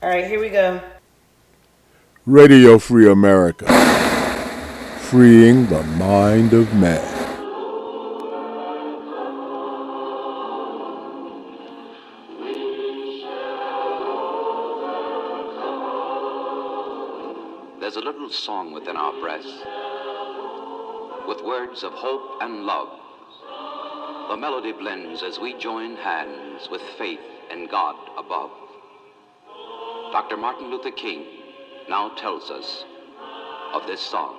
All right, here we go. Radio Free America, freeing the mind of man. There's a little song within our breast with words of hope and love. The melody blends as we join hands with faith in God above. Dr. Martin Luther King now tells us of this song.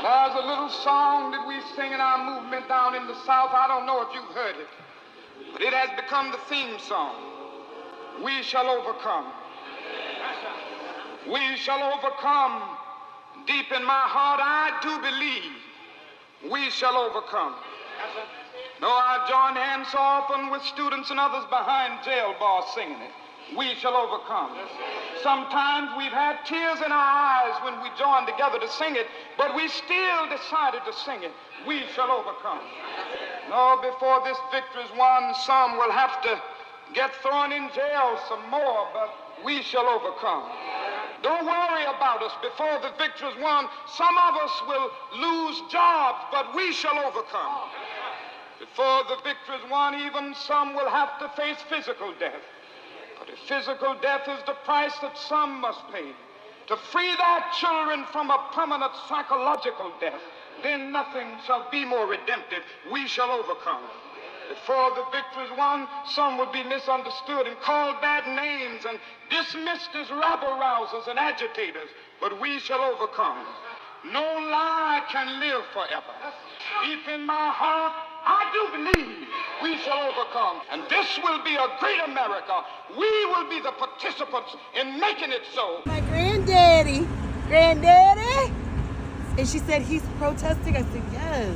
There's a little song that we sing in our movement down in the South. I don't know if you've heard it, but it has become the theme song. We shall overcome. We shall overcome. Deep in my heart, I do believe we shall overcome. Though I join hands so often with students and others behind jail bars singing it, we shall overcome. Sometimes we've had tears in our eyes when we joined together to sing it, but we still decided to sing it. We shall overcome. No, before this victory is won, some will have to get thrown in jail some more, but we shall overcome. Don't worry about us. Before the victory is won, some of us will lose jobs, but we shall overcome. Before the victory is won, even some will have to face physical death. But if physical death is the price that some must pay to free their children from a permanent psychological death, then nothing shall be more redemptive. We shall overcome. Before the victory is won, some will be misunderstood and called bad names and dismissed as rabble-rousers and agitators, but we shall overcome. No lie can live forever. Deep in my heart, I do believe we shall overcome. And this will be a great America. We will be the participants in making it so. My granddaddy. And she said, he's protesting. I said, yes.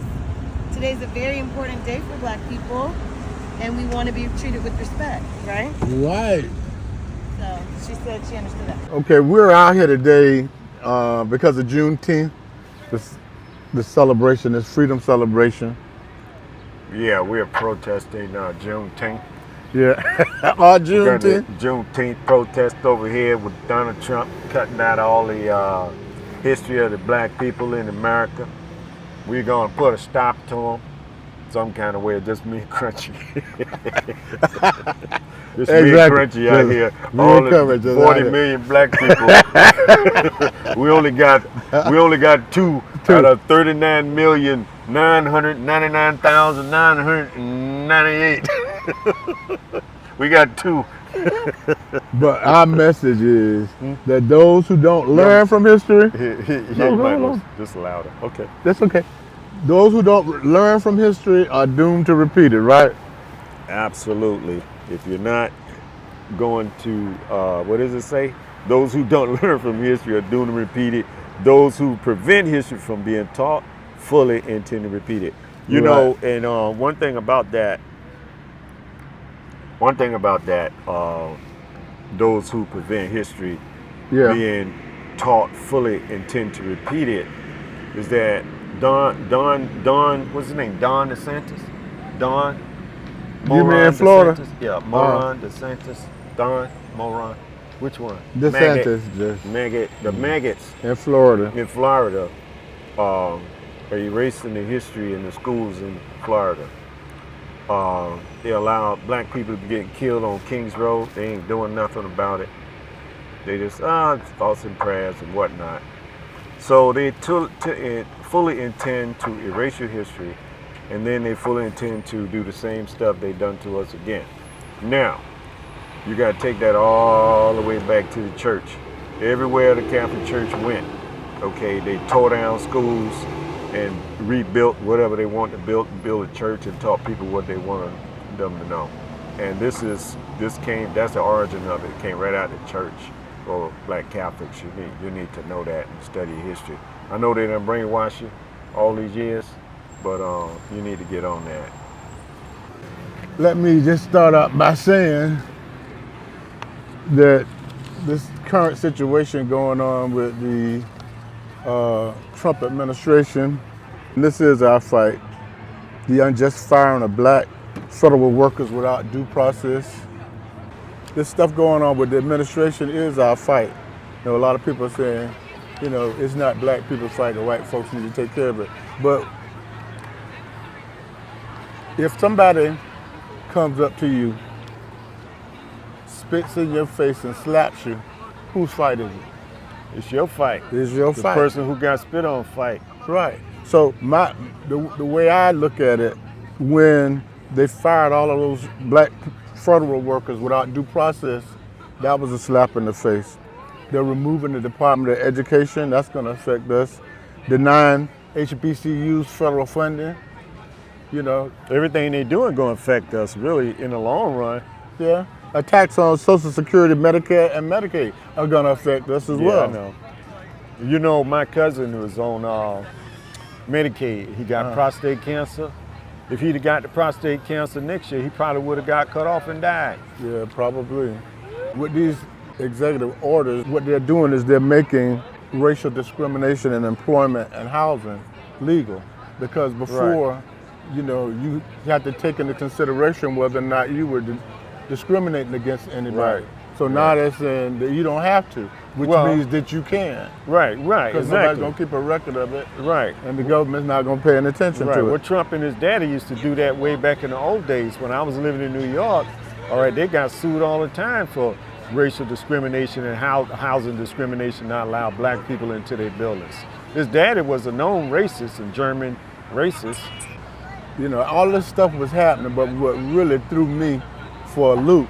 Today's a very important day for Black people, and we want to be treated with respect, right? Right. So she said she understood that. Okay, we're out here today because of Juneteenth, the celebration, this freedom celebration. Yeah, we're protesting Juneteenth. Yeah, our Juneteenth. Juneteenth protest over here with Donald Trump cutting out all the history of the Black people in America. We're gonna put a stop to them some kind of way. Just me and Crunchy. Just me and Crunchy out here. All the 40 million Black people. we only got 2 out of 39,999,998. We got 2. But our message is that those who don't learn from history, just louder. Okay. That's okay. Those who don't learn from history are doomed to repeat it, right? Absolutely. If you're not going to, what does it say? Those who don't learn from history are doomed to repeat it. Those who prevent history from being taught fully intend to repeat it. You know, and one thing about that, those who prevent history being taught fully intend to repeat it, is that Don, what's his name? Don DeSantis? Don? You mean in Florida? DeSantis? Yeah, Moron DeSantis. Don, Moron. Which one? DeSantis. The maggots. In Florida. In Florida are erasing the history in the schools in Florida. They allow Black people to get killed on Kings Road. They ain't doing nothing about it. They just, thoughts and prayers and whatnot. So they fully intend to erase your history, and then they fully intend to do the same stuff they done to us again. Now, you got to take that all the way back to the church. Everywhere the Catholic Church went, okay, they tore down schools and rebuilt whatever they want to build a church and taught people what they wanted them to know. And that's the origin of it. It came right out of the church. For Black Catholics, you need to know that and study history. I know they done brainwash you all these years, but you need to get on that. Let me just start out by saying that this current situation going on with the Trump administration, this is our fight. The unjust firing of Black federal workers without due process this stuff going on with the administration is our fight. You know, a lot of people are saying, you know, it's not black people's fight, the white folks need to take care of it. But if somebody comes up to you, spits in your face and slaps you, whose fight is it? It's your fight. It's your The fight. person who got spit on fight. Right. So the way I look at it, when they fired all of those black federal workers without due process, that was a slap in the face. They're removing the Department of Education. That's going to affect us. Denying HBCUs federal funding. You know, Everything they doing going to affect us, really, in the long run. yeah. Attacks on Social Security, Medicare, and Medicaid are going to affect us as well. I know. You know, my cousin was on Medicaid. He got prostate cancer. If he'd have got the prostate cancer next year, he probably would have got cut off and died. Yeah, probably. With these executive orders, what they're doing is they're making racial discrimination in employment and housing legal. Because before, you know, you had to take into consideration whether or not you were discriminating against anybody. Right. So now they're saying that you don't have to, which means that you can. Right, Because exactly. nobody's going to keep a record of it, Right. and the government's not going to pay any attention Right. to Well, it. Trump and his daddy used to do that way back in the old days when I was living in New York. All right, they got sued all the time for racial discrimination and housing discrimination, not allow black people into their buildings. His daddy was a known racist and German racist. You know, all this stuff was happening, but what really threw me for a loop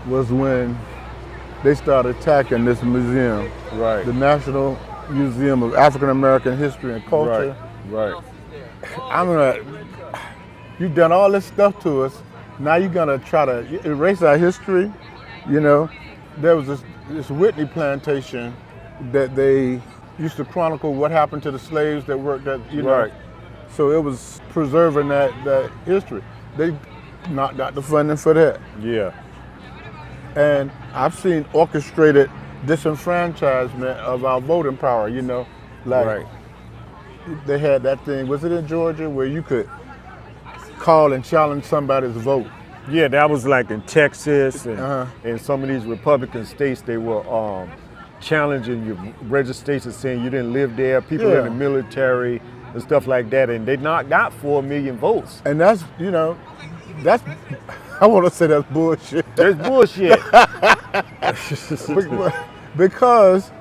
was when they started attacking this museum, Right. the National Museum of African American History and Culture. Right. I'm gonna, you've done all this stuff to us. Now you're gonna try to erase our history. You know, there was this Whitney plantation that they used to chronicle what happened to the slaves that worked at, you know. Right. So it was preserving that history. They knocked out the funding for that. Yeah. And I've seen orchestrated disenfranchisement of our voting power, you know. Like Right. they had that thing, was it in Georgia, where you could call and challenge somebody's vote? Yeah, that was like in Texas and some of these Republican states, they were challenging your registration, saying you didn't live there, people in the military and stuff like that, and they knocked out 4 million votes. And that's, you know, that's, I want to say that's bullshit. That's bullshit. Because,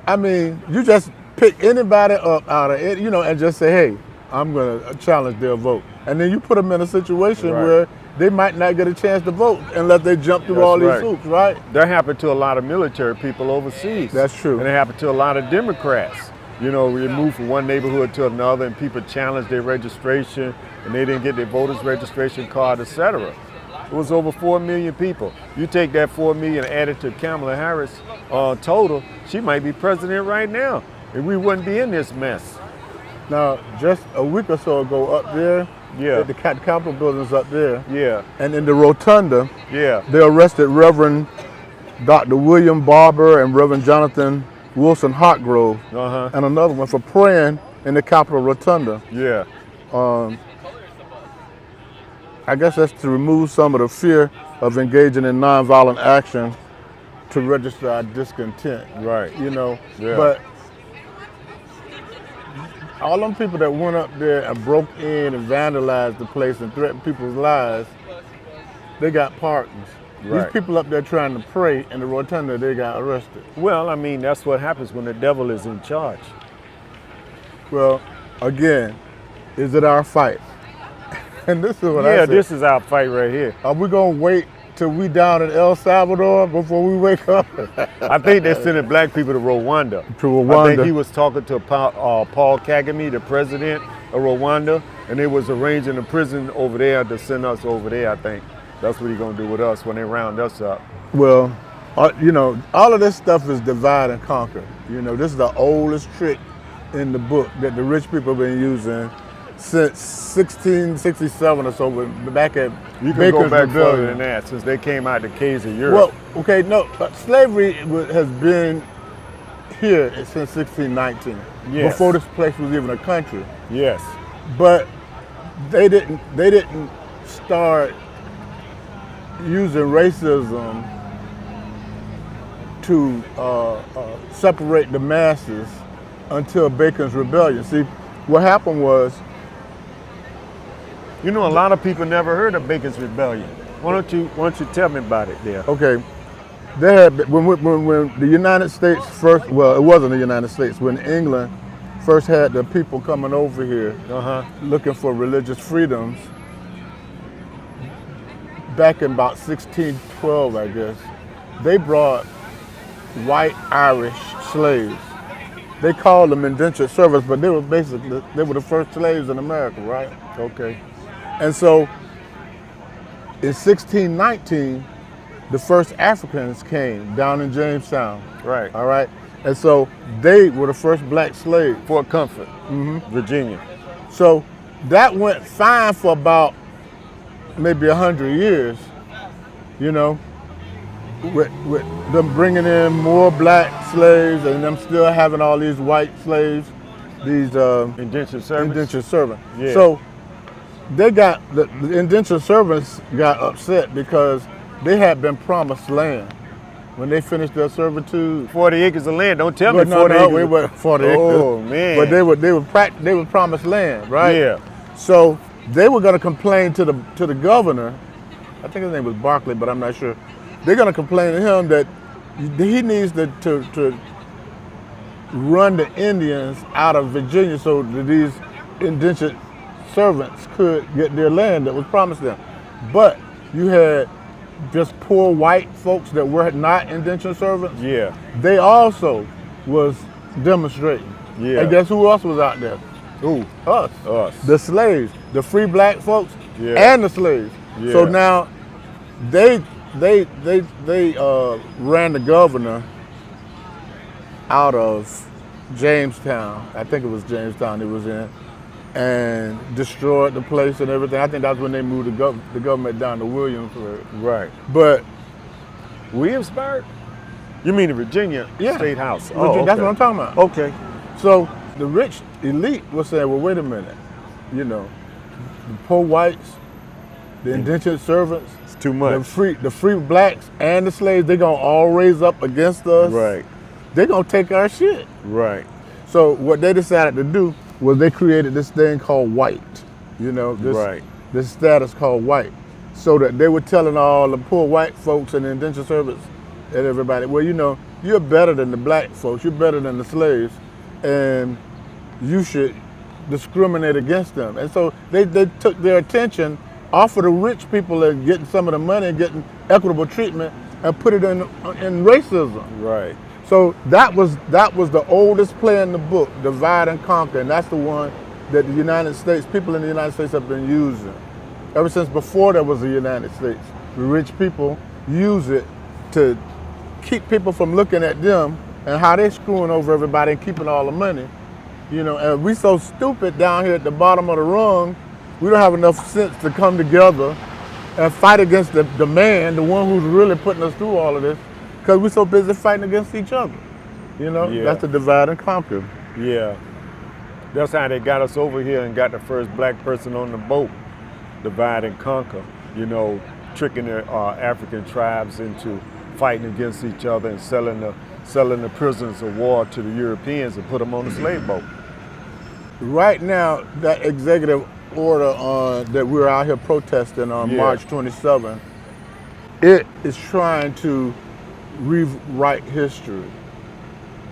I mean, you just pick anybody up out of it, you know, and just say, hey, I'm going to challenge their vote. And then you put them in a situation where they might not get a chance to vote unless they jump through all these hoops, right? That happened to a lot of military people overseas. That's true. And it happened to a lot of Democrats. You know, we moved from one neighborhood to another and people challenged their registration and they didn't get their voter's registration card, etc. It was over 4 million people. You take that 4 million and add it to Kamala Harris total, she might be president right now and we wouldn't be in this mess. Now, just a week or so ago up there, at the Capitol buildings up there, and in the rotunda, they arrested Reverend Dr. William Barber and Reverend Jonathan Wilson Hotgrove, and another one for praying in the Capitol rotunda. I guess that's to remove some of the fear of engaging in nonviolent action to register our discontent. Right. You know, but all them people that went up there and broke in and vandalized the place and threatened people's lives, they got pardons. These people up there trying to pray in the rotunda, they got arrested. Well, I mean, that's what happens when the devil is in charge. Well, again, is it our fight? And this is what I said. This is our fight right here. Are we gonna wait till we down in El Salvador before we wake up? I think they're sending black people to Rwanda. To Rwanda. I think he was talking to Paul Kagame, the president of Rwanda, and they was arranging a prison over there to send us over there, I think. That's what he's gonna do with us when they round us up. Well, you know, all of this stuff is divide and conquer. You know, this is the oldest trick in the book that the rich people have been using since 1667 or so, back at You can Baker's go back Rebellion. further than that, since they came out the caves of Europe. Well, okay, no, but slavery has been here since 1619, before this place was even a country. Yes. But they didn't start using racism to separate the masses until Bacon's Rebellion. See, what happened was, You know, a lot of people never heard of Bacon's Rebellion. Why don't you tell me about it there? okay, they had when the United States first, well, it wasn't the United States, when England first had the people coming over here looking for religious freedoms, back in about 1612, I guess, they brought white Irish slaves. They called them indentured servants, but they were the first slaves in America, right? Okay. And so in 1619, the first Africans came down in Jamestown. Right. All right. And so they were the first black slaves. Fort Comfort, Virginia. So that went fine for about maybe 100 years, you know, with them bringing in more black slaves and them still having all these white slaves, these Indentured servants. indentured servants. Yeah. So they got, the indentured servants got upset because they had been promised land when they finished their servitude. 40 acres of land. Don't tell me But 40 acres. we were 40 acres. Oh, man. But they were promised land, right? Yeah. So they were going to complain to the governor. I think his name was Barclay, but I'm not sure. They're going to complain to him that he needs to run the Indians out of Virginia so that these indentured servants could get their land that was promised them. But you had just poor white folks that were not indentured servants. Yeah. They also was demonstrating. Yeah. And guess who else was out there? Ooh. Us. Us. The slaves, the free black folks, Yeah. and the slaves. Yeah. So now they ran the governor out of Jamestown. I think it was Jamestown it was in, and destroyed the place and everything. I think that's when they moved the government down to Williamsburg. Right. But Williamsburg? You mean the Virginia Yeah. State House? That's okay. what I'm talking about. Okay. So the rich elite was saying, well, wait a minute, you know, the poor whites, the indentured servants, It's too much. the free blacks and the slaves, they're gonna all raise up against us. Right. They're gonna take our shit. Right. So what they decided to do was they created this thing called white, you know, this status called white, so that they were telling all the poor white folks and the indentured servants and everybody, well, you know, you're better than the black folks, you're better than the slaves, and you should discriminate against them. And so they took their attention off of the rich people and getting some of the money and getting equitable treatment and put it in racism. Right. So that was the oldest play in the book, divide and conquer, and that's the one that the United States, people in the United States have been using ever since before there was a United States. The rich people use it to keep people from looking at them and how they're screwing over everybody and keeping all the money. You know, and we so stupid down here at the bottom of the rung, we don't have enough sense to come together and fight against the man, the one who's really putting us through all of this, because we're so busy fighting against each other. You know, Yeah. that's the divide and conquer. Yeah. That's how they got us over here and got the first black person on the boat. Divide and conquer. You know, tricking the African tribes into fighting against each other and selling the prisoners of war to the Europeans and put them on the slave boat. Right now, that executive order that we're out here protesting on March 27th, it is trying to rewrite history.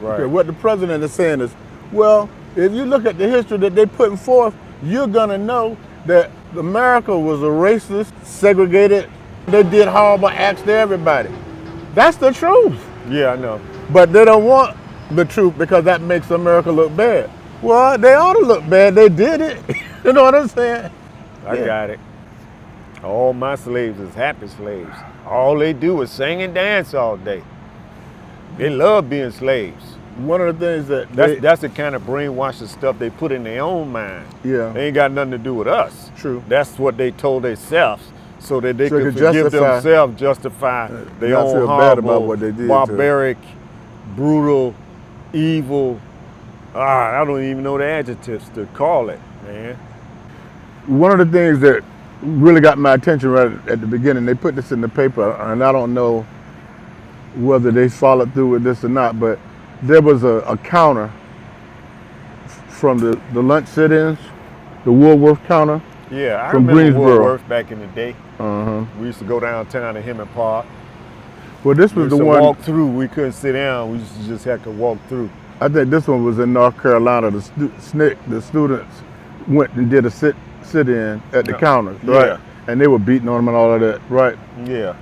Right. Okay, what the president is saying is, well, if you look at the history that they're putting forth, you're gonna know that America was a racist, segregated, they did horrible acts to everybody. That's the truth. Yeah, I know. But they don't want the truth because that makes America look bad. Well, they ought to look bad. They did it. You know what I'm saying? I got it. All my slaves is happy slaves. All they do is sing and dance all day. They love being slaves. One of the things that That's the kind of brainwashing stuff they put in their own mind. Yeah. They ain't got nothing to do with us. True. That's what they told themselves so that they So they could could forgive justify- themselves, justify their not own feel bad horrible, about what they did to- barbaric, brutal, evil. I don't even know the adjectives to call it, man. one of the things that really got my attention right at the beginning, they put this in the paper, and I don't know whether they followed through with this or not, but there was a counter from the lunch sit-ins, the Woolworth counter Yeah, I from remember Greensboro. Woolworth back in the day. Uh-huh. We used to go downtown to Hammond Park. Well, this We was used the to one, walk through. We couldn't sit down. We used to just have to walk through. I think this one was in North Carolina. The students went and did a sit-in at the Yeah. counters, right? Yeah. And they were beating on them and all of that, right? Yeah.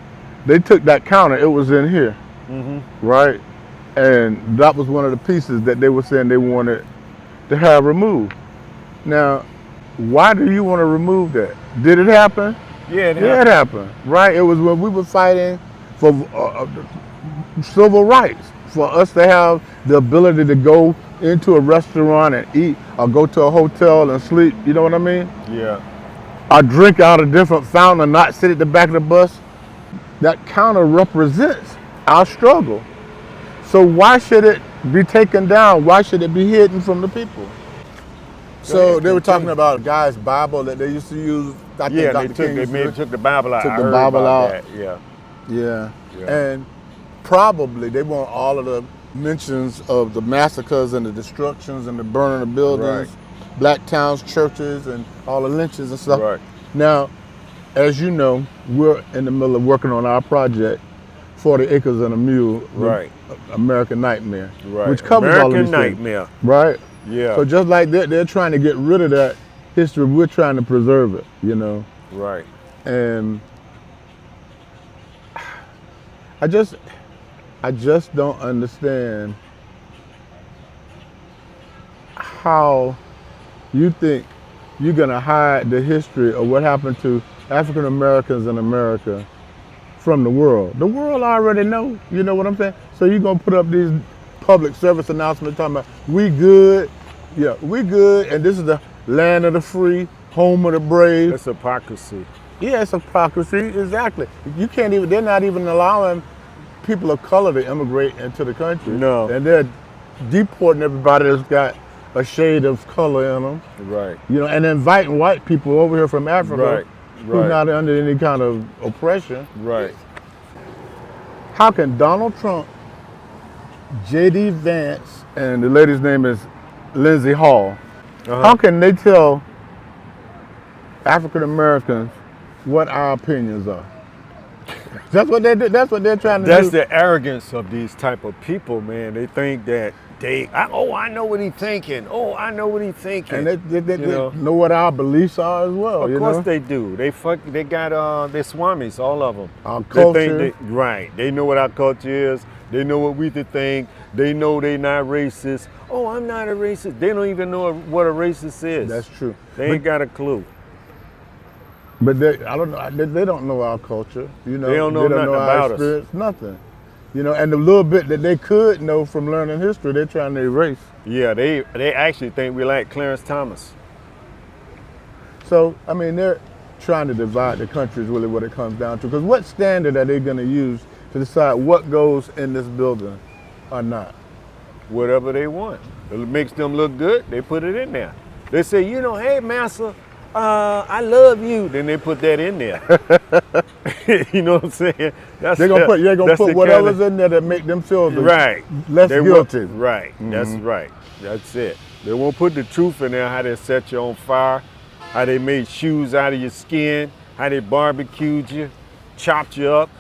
They took that counter, it was in here, Mm-hmm. right? And that was one of the pieces that they were saying they wanted to have removed. Now, why do you want to remove that? Did it happen? Yeah, Yeah, it happened, right? It was when we were fighting for civil rights, for us to have the ability to go into a restaurant and eat, or go to a hotel and sleep, you know what I mean? Yeah. Or drink out a different fountain and not sit at the back of the bus. That counter represents our struggle. So why should it be taken down? Why should it be hidden from the people? So ahead, they were talking continue. about a guy's Bible that they used to use. I think Yeah, Dr. they King used to do. took the Bible out. Took I the heard Bible about out. that. Yeah. Yeah. Yeah. And probably they want all of the mentions of the massacres and the destructions and the burning of buildings, Right. black towns, churches, and all the lynchings and stuff. Right. Now, as you know, we're in the middle of working on our project, 40 Acres and a Mule, the Right. American Nightmare, Right. which covers all of American these things, Nightmare. right? Yeah. So just like they're trying to get rid of that history, we're trying to preserve it, you know? Right. And I just don't understand how you think you're gonna hide the history of what happened to African Americans in America from the world. The world already know, you know what I'm saying? So you're gonna put up these public service announcements talking about we good, yeah, we good, and this is the land of the free, home of the brave. That's hypocrisy. Yeah, it's hypocrisy, exactly. You can't even, they're not even allowing people of color to immigrate into the country. No. And they're deporting everybody that's got a shade of color in them. Right. You know, and inviting white people over here from Africa Right. who's Right. not under any kind of oppression. Right. How can Donald Trump, J.D. Vance, and the lady's name is Lindsay Hall, Uh-huh. how can they tell African Americans what our opinions are? That's what they do. That's what they're trying to That's do. the arrogance of these type of people, man. They think that I know what he's thinking. Oh, I know what he's thinking. And they you know what our beliefs are as well. Of you course know? they do. They got their swamis, all of them. Our They culture. think right. They know what our culture is. They know what we think. They know they're not racist. Oh, I'm not a racist. They don't even know what a racist is. That's true. They ain't got a clue. But I don't know. They don't know our culture. You know, They don't know nothing our about us. experience, nothing. You know, and the little bit that they could know from learning history, they're trying to erase. Yeah, they actually think we like Clarence Thomas. So, I mean, they're trying to divide the country is really what it comes down to. Because what standard are they going to use to decide what goes in this building or not? Whatever they want. It makes them look good, they put it in there. They say, hey, massa, I love you. Then they put that in there. You know what I'm saying? They're gonna put whatever's in there that make them feel right. less They guilty. Right. That's right. That's it. They won't put the truth in there, how they set you on fire, how they made shoes out of your skin, how they barbecued you, chopped you up.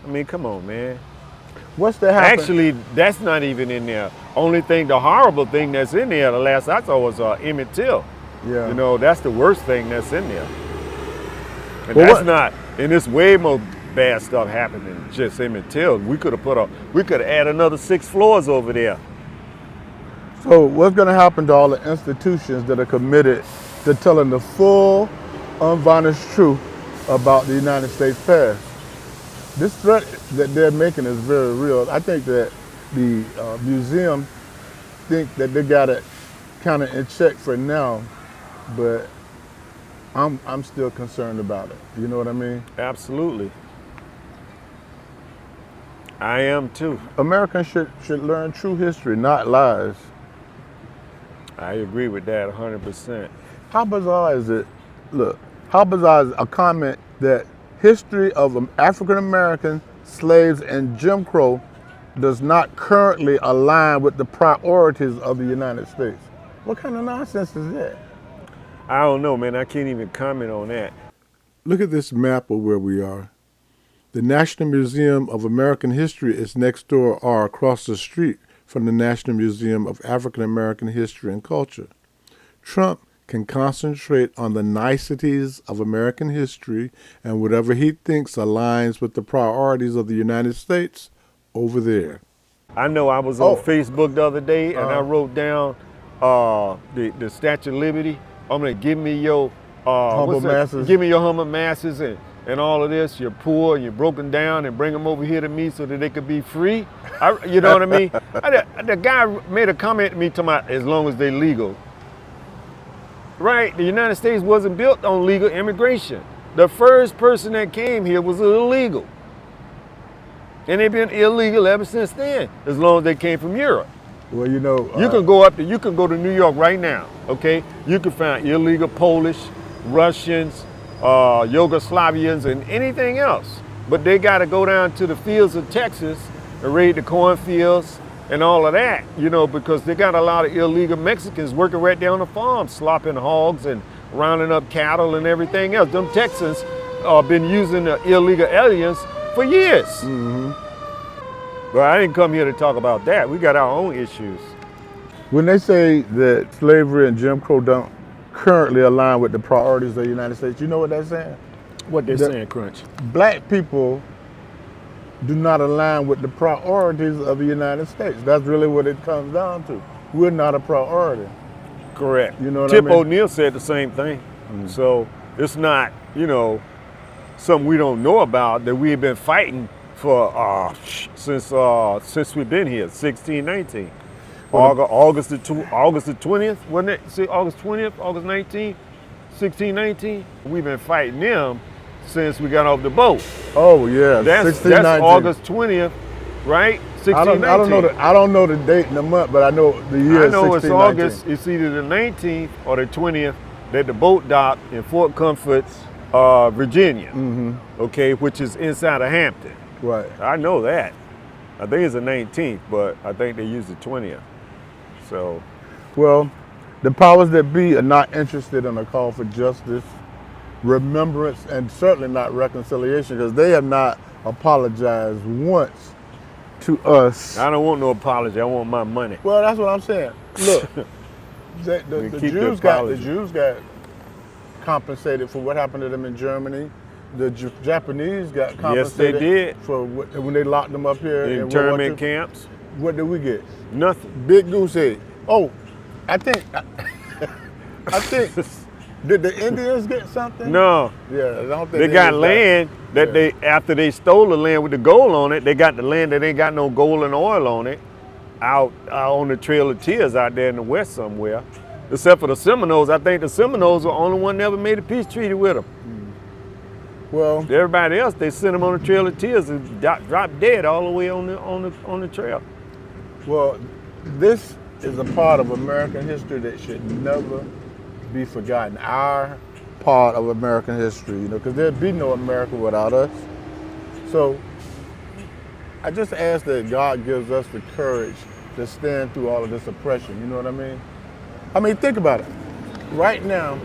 I mean, come on, man. What's the happen? Actually, that's not even in there. Only thing, the horrible thing that's in there, the last I saw was Emmett Till. Yeah. You know, that's the worst thing that's in there. And Well, that's what- not, and there's way more bad stuff happening than just Emmett Till. We could have added another 6 floors over there. So what's going to happen to all the institutions that are committed to telling the full, unvarnished truth about the United States past? This threat that they're making is very real. I think that the museum think that they got it kind of in check for now, but I'm still concerned about it. You know what I mean? Absolutely. I am too. Americans should learn true history, not lies. I agree with that 100%. How bizarre is it? Look, how bizarre is a comment that history of African American slaves and Jim Crow does not currently align with the priorities of the United States. What kind of nonsense is that? I don't know, man. I can't even comment on that. Look at this map of where we are. The National Museum of American History is next door or across the street from the National Museum of African American History and Culture. Trump can concentrate on the niceties of American history and whatever he thinks aligns with the priorities of the United States over there. I know I was on Facebook the other day and I wrote down the Statue of Liberty. I'm gonna give me your humble masses. Give me your humble masses and all of this. You're poor and you're broken down, and bring them over here to me so that they could be free. You know what I mean? The guy made a comment to me talking about as long as they're legal. Right, the United States wasn't built on legal immigration. The first person that came here was illegal. And they've been illegal ever since then, as long as they came from Europe. Well, you know, you can go to New York right now, okay? You can find illegal Polish, Russians, Yugoslavians, and anything else. But they got to go down to the fields of Texas and raid the cornfields and all of that, you know, because they got a lot of illegal Mexicans working right there on the farm, slopping hogs and rounding up cattle and everything else. Them Texans been using the illegal aliens for years. Mm-hmm. But I didn't come here to talk about that. We got our own issues. When they say that slavery and Jim Crow don't currently align with the priorities of the United States, you know what that's saying? What they're saying, Crunch? Black people do not align with the priorities of the United States. That's really what it comes down to. We're not a priority. Correct. You know what Tip I mean? O'Neill said the same thing. So it's not, you know, something we don't know about that we've been fighting for since we've been here, 1619. August the 20th, wasn't it? See, August 20th, August 19th, 1619. We've been fighting them since we got off the boat. Oh yeah, that's August 20th, right? 1619. I don't know the date and the month, but I know the year. I know 1619. it's August. It's either the 19th or the 20th that the boat docked in Fort Comfort, Virginia. Mm-hmm. Okay, which is inside of Hampton. Right. I know that. I think it's the 19th, but I think they use the 20th. So, well, the powers that be are not interested in a call for justice, remembrance, and certainly not reconciliation, because they have not apologized once to us. I don't want no apology. I want my money. Well, that's what I'm saying. Look, the Jews got compensated for what happened to them in Germany. The Japanese got compensated. Yes, they did. For when they locked them up here in internment camps. What did we get? Nothing. Big goose egg. Oh, I think did the Indians get something? No. Yeah, I don't think they got land that they, after they stole the land with the gold on it, they got the land that ain't got no gold and oil on it out on the Trail of Tears out there in the west somewhere. Except for the Seminoles. I think the Seminoles were the only one that ever made a peace treaty with them. Well, everybody else, they sent them on the Trail of Tears and dropped dead all the way on the trail. Well, this is a part of American history that should never be forgotten. Our part of American history, you know, because there'd be no America without us. So I just ask that God gives us the courage to stand through all of this oppression. You know what I mean? I mean, think about it. Right now,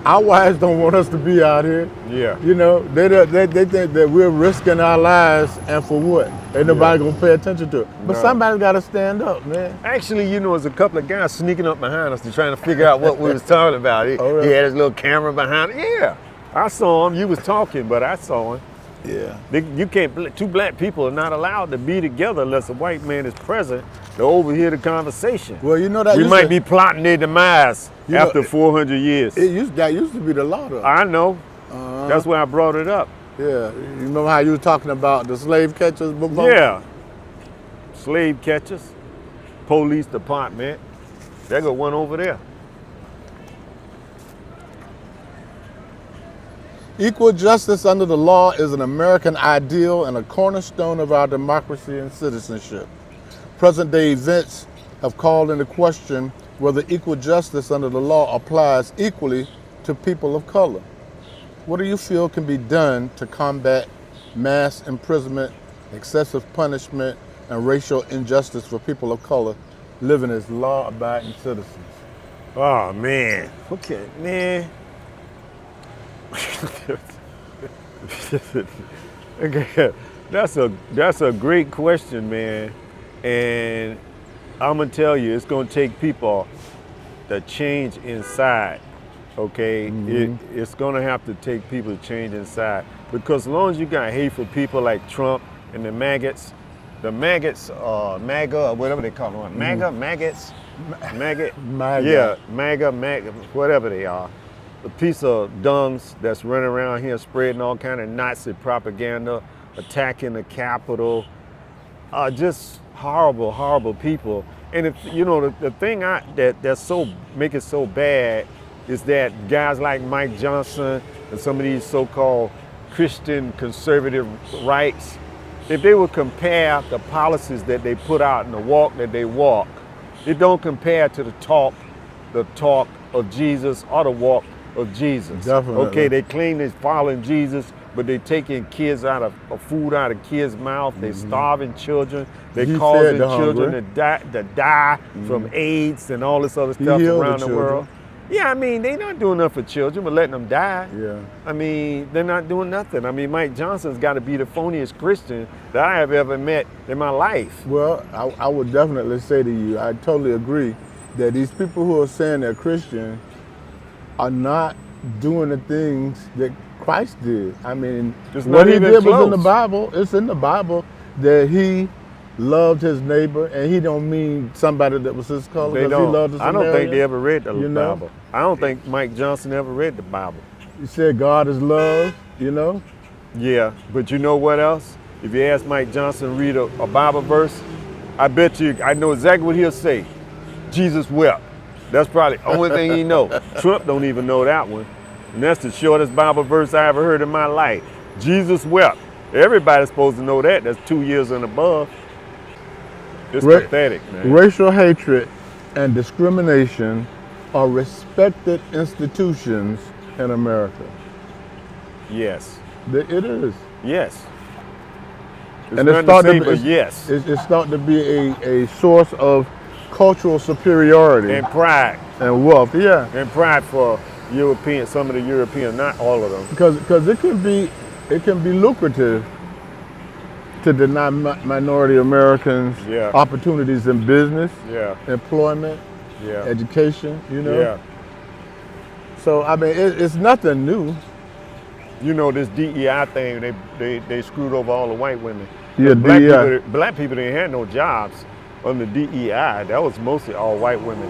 our wives don't want us to be out here. Yeah. You know, they think that we're risking our lives, and for what? Ain't nobody gonna pay attention to it. But somebody's gotta stand up, man. Actually, you know, there's a couple of guys sneaking up behind us to trying to figure out what we was talking about. He had his little camera behind him. Yeah, I saw him. You was talking, but I saw him. Yeah. You can't, two black people are not allowed to be together unless a white man is present to overhear the conversation. Well, you know that we might be plotting their demise after 400 years. That used to be the law, though. I know. That's why I brought it up. Yeah. You remember how you were talking about the slave catchers before? Yeah. Slave catchers, police department. They got one over there. Equal justice under the law is an American ideal and a cornerstone of our democracy and citizenship. Present-day events have called into question whether equal justice under the law applies equally to people of color. What do you feel can be done to combat mass imprisonment, excessive punishment, and racial injustice for people of color living as law-abiding citizens? Oh man. Okay, man. Okay. That's a great question, man. And I'm gonna tell you, it's gonna take people to change inside. Okay, it's gonna have to take people to change inside, because as long as you got hate for people like Trump and the maggots, MAGA or whatever they call them, maggots, maggot, MAGA. yeah, MAGA, whatever they are, the piece of dungs that's running around here spreading all kind of Nazi propaganda, attacking the Capitol, just horrible, horrible people. And if you know the thing that's so make it so bad is that guys like Mike Johnson and some of these so-called Christian conservative rights, if they would compare the policies that they put out and the walk that they walk, it don't compare to the talk of Jesus or the walk of Jesus. Definitely. Okay, they claim they're following Jesus, but they taking kids out of food out of kids' mouth. They starving children. They He causing fed the children hungry. to die from AIDS and all this other He stuff healed the around the children. world. Yeah, I mean, they not doing enough for children, but letting them die. Yeah. I mean, they're not doing nothing. I mean, Mike Johnson's got to be the phoniest Christian that I have ever met in my life. Well, I would definitely say to you, I totally agree that these people who are saying they're Christian are not doing the things that Christ did. I mean, It's what not he even did was in the close. Bible. It's in the Bible that he loved his neighbor, and he don't mean somebody that was his color. They 'cause don't. He loved the I don't think Samaritan. they ever read the You know? Bible. I don't think Mike Johnson ever read the Bible. He said God is love, you know? Yeah, but you know what else? If you ask Mike Johnson to read a Bible verse, I bet you, I know exactly what he'll say. Jesus wept. That's probably the only thing he know. Trump don't even know that one. And that's the shortest Bible verse I ever heard in my life. Jesus wept. Everybody's supposed to know that. That's 2 years and above. It's pathetic, man. Racial hatred and discrimination are respected institutions in America. Yes. It is. Yes. It's And it's nothing to starting say to, but yes. It's starting to be a source of cultural superiority And pride. and wealth. Yeah, And pride for European, some of the Europeans, not all of them. because it can be lucrative to deny minority Americans Yeah. opportunities in business, Yeah. employment, Yeah. education. You know. Yeah. So I mean, it's nothing new. You know, this DEI thing, they screwed over all the white women. Yeah, DEI. Black people didn't have no jobs under DEI. That was mostly all white women.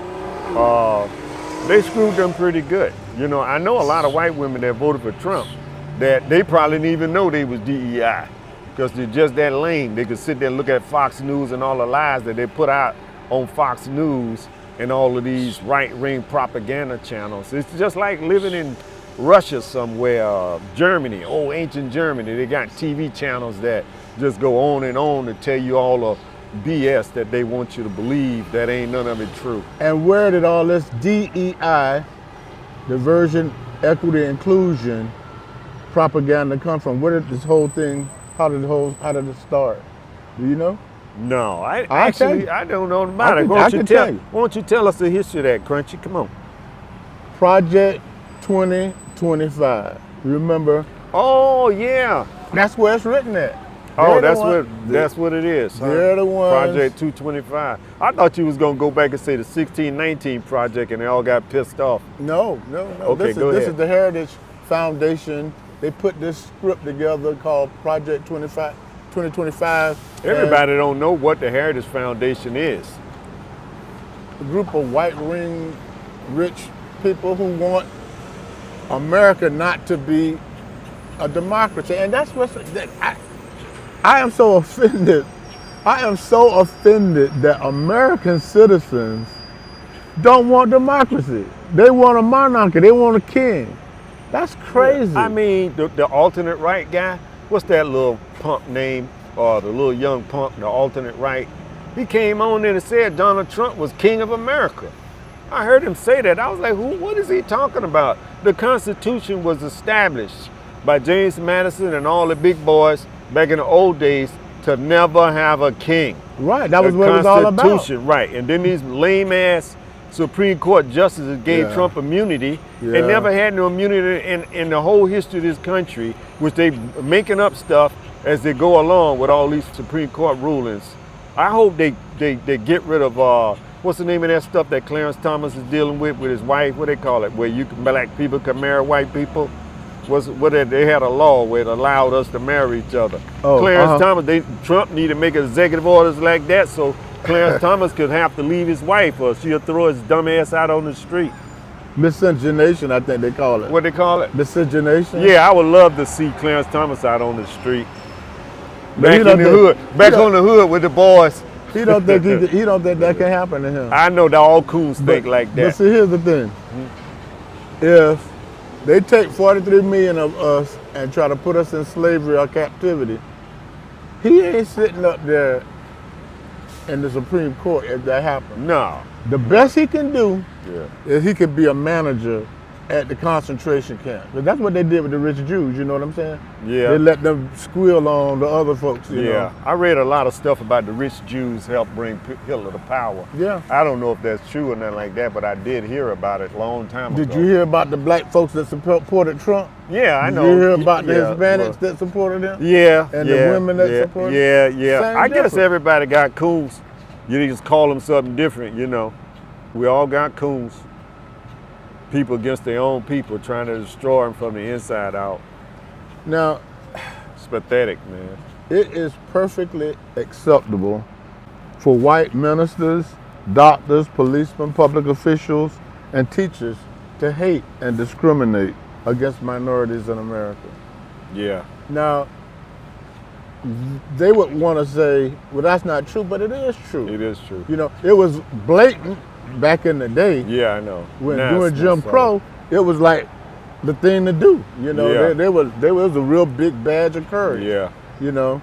They screwed them pretty good. You know, I know a lot of white women that voted for Trump that they probably didn't even know they was DEI because they're just that lame. They could sit there and look at Fox News and all the lies that they put out on Fox News and all of these right-wing propaganda channels. It's just like living in Russia somewhere, Germany, ancient Germany. They got TV channels that just go on and on to tell you all the BS that they want you to believe that ain't none of it true. And where did all this DEI, diversion, equity, inclusion, propaganda come from? Where did this whole thing? How did it start? Do you know? No, I tell you. don't know about it. I can tell you. Why don't you tell us the history of that, Crunchy? Come on. Project 2025. Remember? Oh yeah. That's where it's written at. Oh, They're the that's what it is. Huh? They're the ones. Project 225. I thought you was gonna go back and say the 1619 project, and they all got pissed off. No. Okay, this go is ahead. the Heritage Foundation. They put this script together called Project 2025. Everybody don't know what the Heritage Foundation is. A group of white ring rich people who want America not to be a democracy. And that's what's I am so offended. I am so offended that American citizens don't want democracy. They want a monarchy. They want a king. That's crazy. I mean, the alternate right guy, what's that little punk name, or the little young punk, the alternate right? He came on in and said Donald Trump was king of America. I heard him say that. I was like, what is he talking about? The Constitution was established by James Madison and all the big boys back in the old days to never have a king. Right, that was what it was all about. Constitution, right. And then these lame-ass Supreme Court justices gave Trump immunity and never had no immunity in the whole history of this country, which they making up stuff as they go along with all these Supreme Court rulings. I hope they get rid of, what's the name of that stuff that Clarence Thomas is dealing with his wife? What they call it? Where black people can marry white people? They had a law where it allowed us to marry each other. Clarence Thomas, Trump need to make executive orders like that so Clarence Thomas could have to leave his wife or she'll throw his dumb ass out on the street. Miscegenation, I think they call it. What they call it? Miscegenation? Yeah, I would love to see Clarence Thomas out on the street. Back in the hood. Back on the hood with the boys. He don't think that can happen to him. I know that all coons think like that. But see, here's the thing. If they take 43 million of us and try to put us in slavery or captivity, he ain't sitting up there in the Supreme Court if that happens. No. The best he can do is he could be a manager at the concentration camp. But that's what they did with the rich Jews, you know what I'm saying? Yeah. They let them squeal on the other folks, you know? I read a lot of stuff about the rich Jews helped bring Hitler to power. Yeah. I don't know if that's true or nothing like that, but I did hear about it a long time ago. Did you hear about the black folks that supported Trump? Yeah, I know. Did you hear about the Hispanics that supported him? Yeah. And the women that supported him? Yeah. Same I guess difference. everybody got coons. You just call them something different, you know. We all got coons. People against their own people trying to destroy them from the inside out. Now, it's pathetic, man. It is perfectly acceptable for white ministers, doctors, policemen, public officials, and teachers to hate and discriminate against minorities in America. Yeah. Now, they would want to say, well, that's not true, but it is true. It is true. You know, it was blatant back in the day. Yeah, I know. When doing Jim Crow, it was like the thing to do. You know, there was a real big badge of courage. Yeah. You know.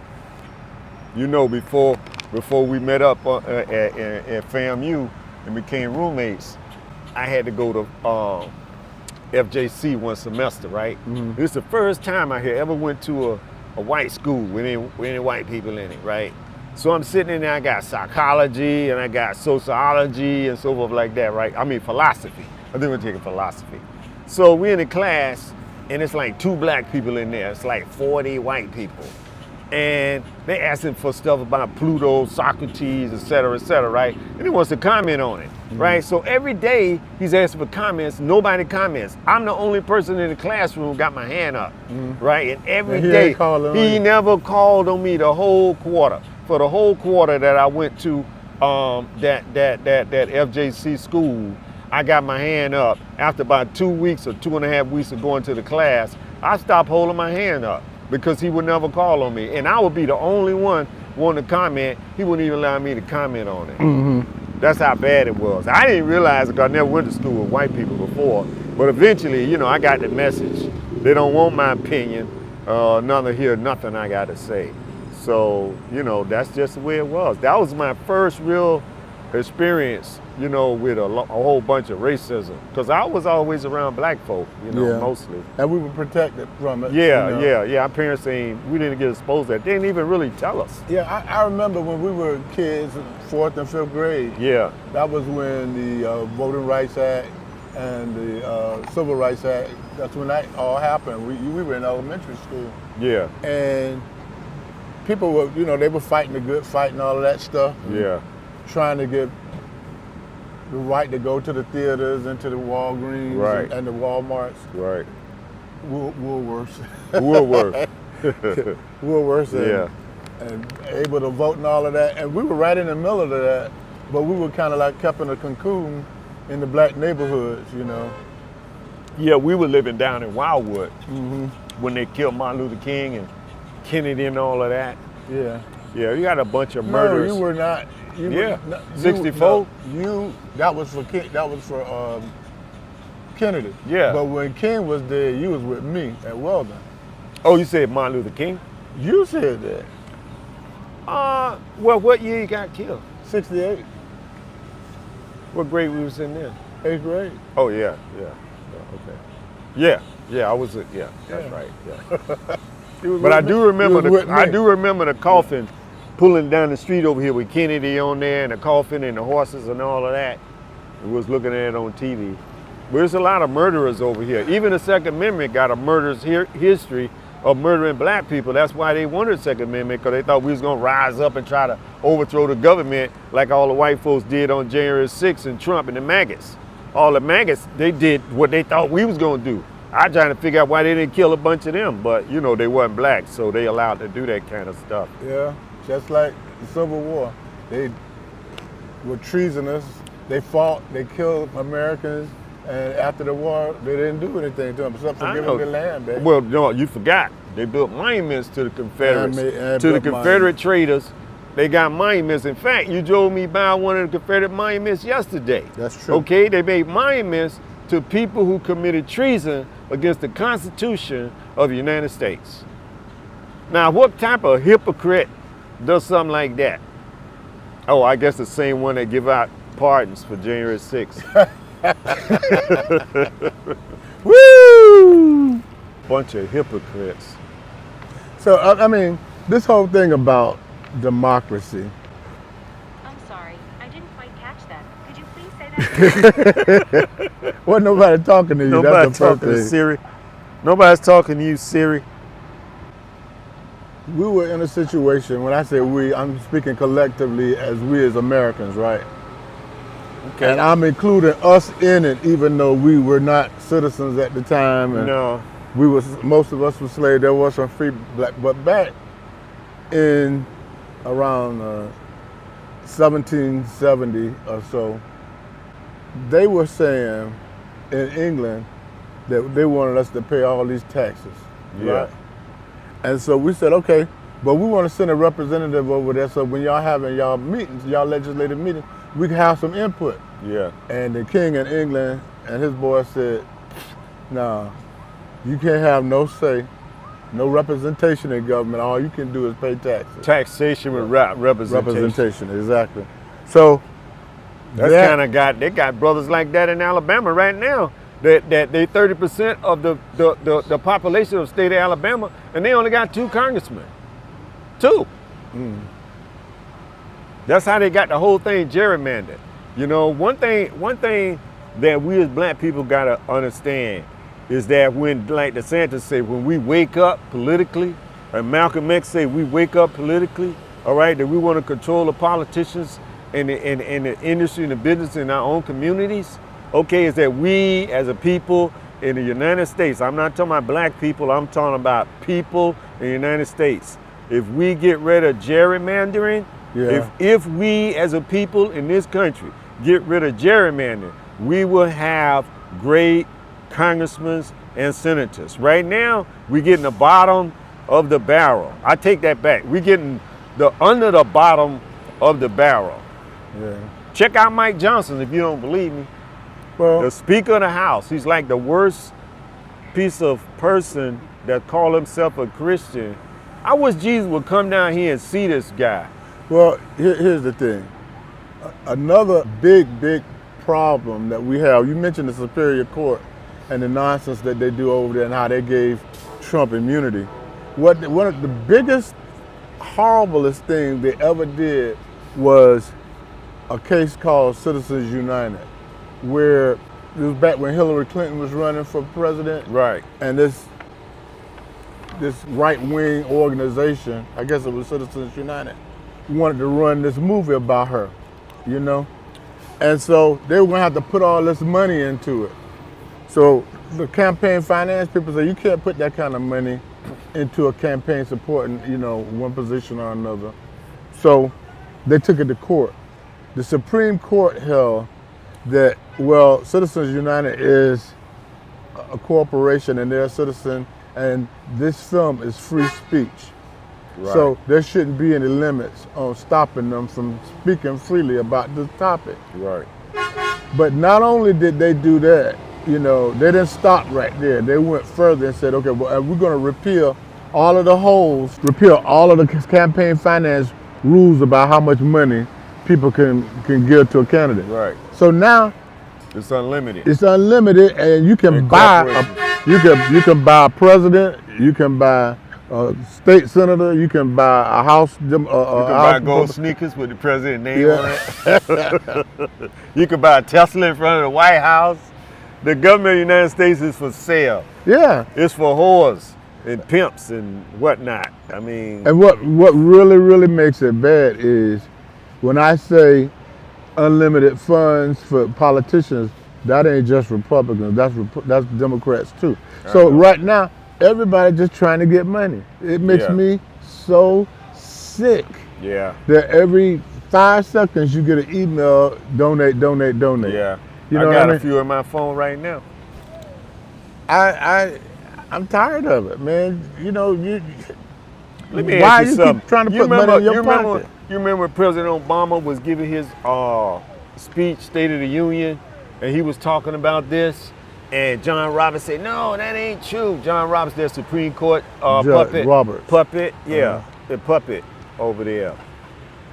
You know, before we met up at FAMU and became roommates, I had to go to FJC one semester, right? Mm-hmm. This is the first time I had ever went to a white school with any white people in it, right? So I'm sitting in there, I got psychology and I got sociology and so forth like that, right? I mean philosophy. I think we're taking philosophy. So we're in a class and it's like 2 black people in there. It's like 40 white people. And they asking for stuff about Pluto, Socrates, et cetera, right? And he wants to comment on it, right? So every day he's asking for comments, nobody comments. I'm the only person in the classroom who got my hand up, right? And every day, he never called on me the whole quarter. For the whole quarter that I went to that FJC school, I got my hand up. After about 2 weeks or 2.5 weeks of going to the class, I stopped holding my hand up because he would never call on me. And I would be the only one wanting to comment. He wouldn't even allow me to comment on it. Mm-hmm. That's how bad it was. I didn't realize it because I never went to school with white people before. But eventually, you know, I got the message. They don't want my opinion. None to hear nothing I got to say. So, you know, that's just the way it was. That was my first real experience, you know, with a whole bunch of racism. Because I was always around black folk, you know, mostly. And we were protected from it. Yeah, you know? Our parents we didn't get exposed to that. They didn't even really tell us. Yeah, I remember when we were kids, 4th and 5th grade. Yeah. That was when the Voting Rights Act and the Civil Rights Act, that's when that all happened. We were in elementary school. Yeah. And people were, you know, they were fighting the good fight and all of that stuff. Yeah. Trying to get the right to go to the theaters and to the Walgreens and the Walmarts. Right. Woolworths. Woolworths. And able to vote and all of that. And we were right in the middle of that, but we were kind of like kept in a cocoon in the black neighborhoods, you know. Yeah, we were living down in Wildwood when they killed Martin Luther King and Kennedy and all of that. Yeah. Yeah, you got a bunch of murders. No, you were not. 64. That was for Kennedy. Yeah. But when King was dead, you was with me at Weldon. Oh, you said Martin Luther King? You said that. Well, what year he got killed? 68. What grade we was in then? 8th grade. Oh yeah. Okay. Yeah. I was. Yeah, that's right. Yeah. But I do remember the coffin pulling down the street over here with Kennedy on there, and the coffin and the horses and all of that. We was looking at it on TV. But there's a lot of murderers over here. Even the Second Amendment got a murderous history of murdering black people. That's why they wanted the Second Amendment, because they thought we was gonna rise up and try to overthrow the government like all the white folks did on January 6th and Trump and the maggots. All the maggots, they did what they thought we was gonna do. I trying to figure out why they didn't kill a bunch of them, but you know, they wasn't black, so they allowed to do that kind of stuff. Yeah, just like the Civil War. They were treasonous, they fought, they killed Americans, and after the war, they didn't do anything to them except for giving the land back. Well, no, you forgot. They built monuments to the Confederates, to the Confederate traders. They got monuments. In fact, you drove me by one of the Confederate monuments yesterday. That's true. Okay, they made monuments to people who committed treason against the Constitution of the United States. Now, what type of hypocrite does something like that? Oh, I guess the same one that give out pardons for January 6th. Woo! Bunch of hypocrites. So, I mean, this whole thing about democracy. I'm sorry, I didn't quite catch that. Could you please say that again? Wasn't nobody talking to you. Nobody's That's the first talking to thing. Siri. Nobody's talking to you, Siri. We were in a situation, when I say we, I'm speaking collectively as we as Americans, right? Okay. And I'm including us in it, even though we were not citizens at the time. And No. most of us were slaves. There was some free black, but back in around 1770 or so, they were saying in England that they wanted us to pay all these taxes, Yeah. right? And so we said, okay, but we want to send a representative over there so when y'all having y'all meetings, y'all legislative meetings, we can have some input. Yeah. And the king in England and his boy said, nah, you can't have no say, no representation in government. All you can do is pay taxes. Taxation with representation. Representation, exactly. So They got brothers like that in Alabama right now. That they 30% of the population of the state of Alabama, and they only got 2 congressmen. 2. That's how they got the whole thing gerrymandered. You know, one thing that we as black people gotta understand is that when, like the DeSantis say, when we wake up politically, and Malcolm X say we wake up politically, all right, that we want to control the politicians and the industry and the business in our own communities. Okay, is that we as a people in the United States, I'm not talking about black people, I'm talking about people in the United States. If we get rid of gerrymandering, if we as a people in this country get rid of gerrymandering, we will have great congressmen and senators. Right now, we're getting the bottom of the barrel. I take that back. We're getting under the bottom of the barrel. Yeah. Check out Mike Johnson if you don't believe me. Well, The Speaker of the House, he's like the worst piece of person that call himself a Christian. I wish Jesus would come down here and see this guy. well, here's the thing. Another big problem that we have, you mentioned the Superior Court and the nonsense that they do over there and how they gave Trump immunity. One of the biggest, horriblest thing they ever did was a case called Citizens United, where it was back when Hillary Clinton was running for president. Right. And this right-wing organization, I guess it was Citizens United, wanted to run this movie about her, you know? And so they were gonna have to put all this money into it. So the campaign finance people say, you can't put that kind of money into a campaign supporting, you know, one position or another. So they took it to court. The Supreme Court held that, well, Citizens United is a corporation and they're a citizen, and this film is free speech. Right. So there shouldn't be any limits on stopping them from speaking freely about this topic. Right. But not only did they do that, you know, they didn't stop right there. They went further and said, okay, well, we're going to repeal all of the holes, repeal all of the campaign finance rules about how much money people can give to a candidate. Right. So now It's unlimited. It's unlimited, and you can And buy corporations. you can buy a president, you can buy a state senator, you can buy a house. You can buy gold sneakers with the president's name on it. You can buy a Tesla in front of the White House. The government of the United States is for sale. Yeah. It's for whores and pimps and whatnot. I mean, And what really makes it bad is when I say unlimited funds for politicians, that ain't just Republicans. That's Democrats too. So right now, everybody just trying to get money. It makes me so sick. Yeah. That every 5 seconds you get an email, donate. Yeah. You know I got what I a mean? few in my phone right now. I'm tired of it, man. You know, Let me why ask you you something. keep trying to put money in your pocket? You remember when President Obama was giving his speech, State of the Union, and he was talking about this, and John Roberts said, "No, that ain't true." John Roberts, their Supreme Court puppet, the puppet over there,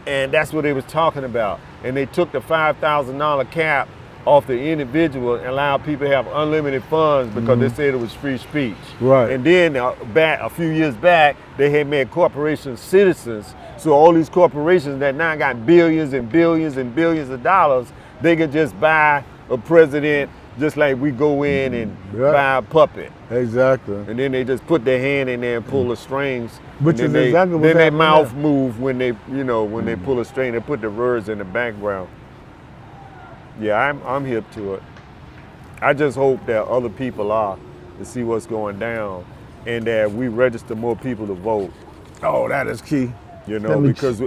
and that's what they was talking about. And they took the $5,000 cap off the individual and allowed people to have unlimited funds because they said it was free speech. Right. And then a few years back, they had made corporations citizens. So all these corporations that now got billions and billions and billions of dollars, they could just buy a president just like we go in and buy a puppet. Exactly. And then they just put their hand in there and pull the strings. Which and is exactly what's then their happening mouth now. move when they, when they pull a string. They put the words in the background. Yeah, I'm hip to it. I just hope that other people are to see what's going down, and that we register more people to vote. Oh, that is key. Because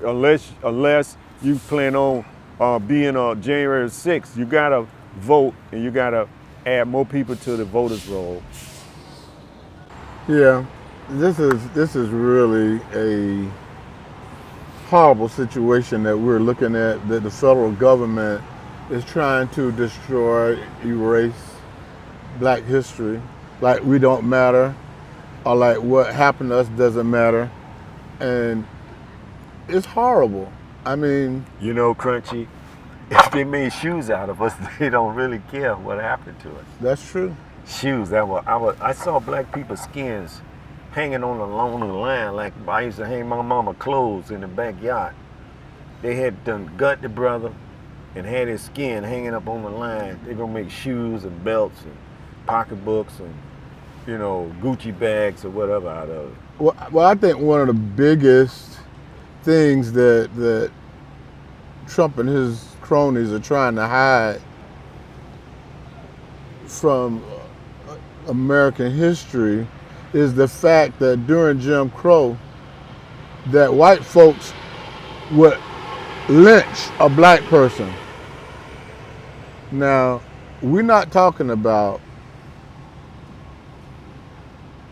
unless you plan on being on January 6th, you gotta vote and you gotta add more people to the voters roll. Yeah, this is really a horrible situation that we're looking at, that the federal government is trying to destroy, erase black history, like we don't matter, or like what happened to us doesn't matter. And it's horrible. I mean, Crunchy, if they made shoes out of us, they don't really care what happened to us. that's true. Shoes, I saw black people's skins hanging along the line like I used to hang my mama clothes in the backyard. They had done gut the brother and had his skin hanging up on the line. They're gonna make shoes and belts and pocketbooks and Gucci bags or whatever out of it. Well, I think one of the biggest things that Trump and his cronies are trying to hide from American history is the fact that during Jim Crow, that white folks would lynch a black person. Now, we're not talking about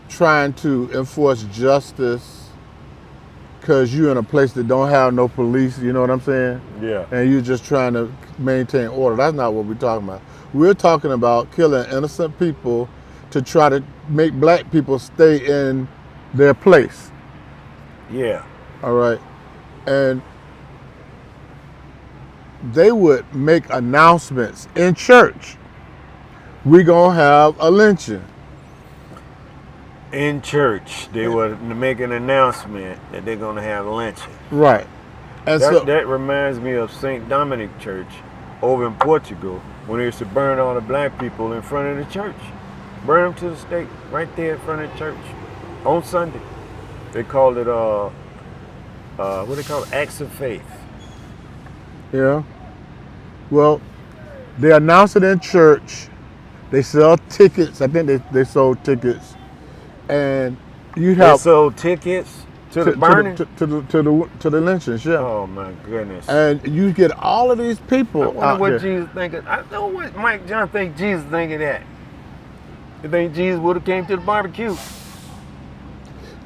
trying to enforce justice because you're in a place that don't have no police, you know what I'm saying? Yeah. And you're just trying to maintain order. That's not what we're talking about. We're talking about killing innocent people to try to make black people stay in their place. Yeah. All right. And they would make announcements in church. We're going to have a lynching. In church, they would make an announcement that they're going to have lynching. Right. And that reminds me of St. Dominic Church over in Portugal when they used to burn all the black people in front of the church. Burn them to the stake right there in front of the church on Sunday. They called it, what they call it? Acts of faith. Yeah. Well, they announce it in church. They sell tickets. I think they sold tickets. And you have They sold tickets to the burning? to the lynchings, yeah. Oh my goodness. And you get all of these people I wonder out what there. Jesus thinking. I know what Mike John think Jesus thinking that. You think Jesus would have came to the barbecue?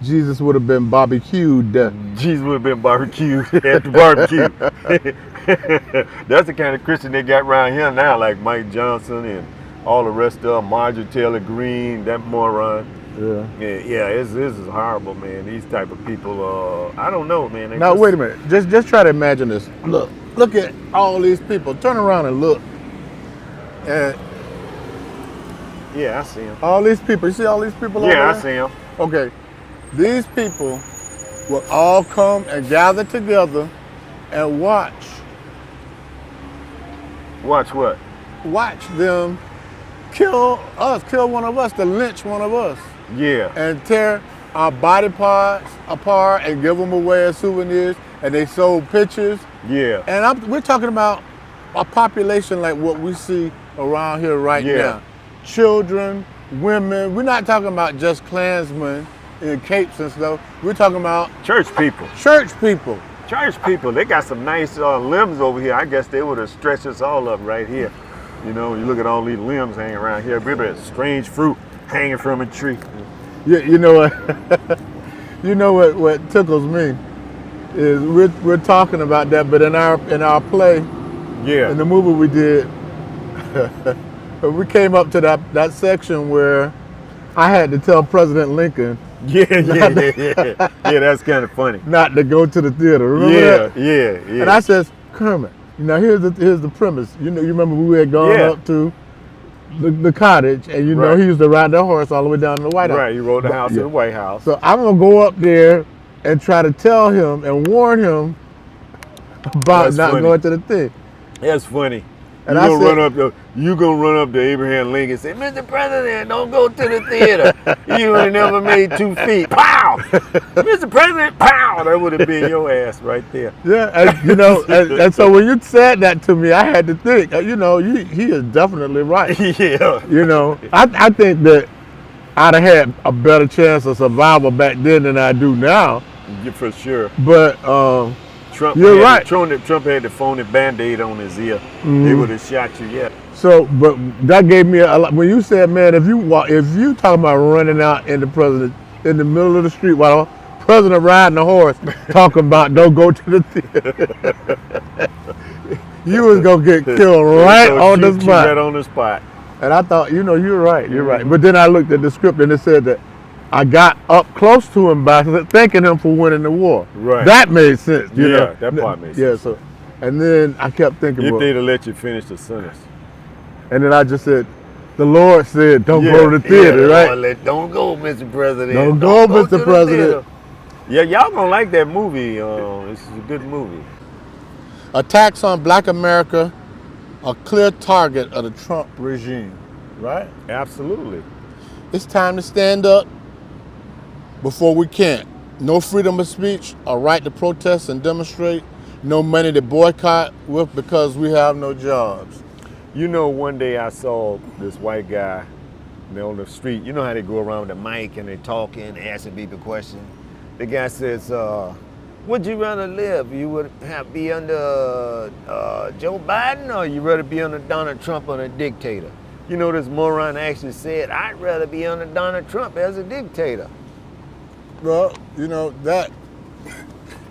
Jesus would have been barbecued. Jesus would have been barbecued at the barbecue. That's the kind of Christian they got around here now, like Mike Johnson and all the rest of them, Marjorie Taylor Greene, that moron. Yeah, this is horrible, man. These type of people, I don't know, man. Now, wait a minute. Just try to imagine this. Look at all these people. Turn around and look. And Yeah, I see him. all these people, you see all these people over Yeah, I there? see him. Okay, these people will all come and gather together and watch Watch what? them kill us, kill one of us, to lynch one of us, Yeah. and tear our body parts apart and give them away as souvenirs. And they sold pictures. Yeah. And we're talking about a population like what we see around here right Yeah. now. Children, women. We're not talking about just Klansmen in capes and stuff. We're talking about Church people. church people. Church people, they got some nice limbs over here. I guess they would have stretched us all up right here. You know, you look at all these limbs hanging around here. Remember that strange fruit hanging from a tree. You know what? You know what tickles me is we're talking about that, but in our play, Yeah. in the movie we did, we came up to that section where I had to tell President Lincoln Yeah. Yeah, that's kind of funny. not to go to the theater. Remember that? Yeah. And I says, Kermit, here's the premise. You remember we had gone Yeah. up to the cottage, and you know Right. he used to ride that horse all the way down to the White House. Right, you rode the house to yeah. the White House. So I'm gonna go up there and try to tell him and warn him about That's not funny. going to the thing. That's funny. And you I gonna said- run up to Abraham Lincoln and say, Mr. President, don't go to the theater. You ain't never made 2 feet. Pow! Mr. President, pow! That would have been your ass right there. Yeah, and so when you said that to me, I had to think. He is definitely right. Yeah. I think that I'd have had a better chance of survival back then than I do now. Yeah, for sure. But Trump You're had right. Trump had the phony Band-Aid on his ear. Mm-hmm. They would have shot you yet. So, but that gave me a lot. When you said, man, if you talking about running out in the middle of the street while the president riding a horse, talking about don't go to the theater, you was gonna get killed right So on the shoot you spot. Right on the spot. And I thought, you're right. But then I looked at the script and it said that I got up close to him by thanking him for winning the war. Right. That made sense. Yeah, that part made sense. Yeah. So, and then I kept thinking, If well, they'd have let you finish the sentence. and then I just said, the Lord said, don't go to the theater, right? Don't go, Mr. President. Don't go, Mr. to the President. theater. Yeah, y'all gonna like that movie. This is a good movie. Attacks on Black America, a clear target of the Trump regime, right? Absolutely. It's time to stand up before we can't. No freedom of speech, a right to protest and demonstrate, no money to boycott with because we have no jobs. You know, one day I saw this white guy on the street. You know how they go around with the mic and they talking, asking people questions. The guy says, would you rather live? You would be under Joe Biden, or you rather be under Donald Trump or a dictator? You know, this moron actually said, I'd rather be under Donald Trump as a dictator. Well,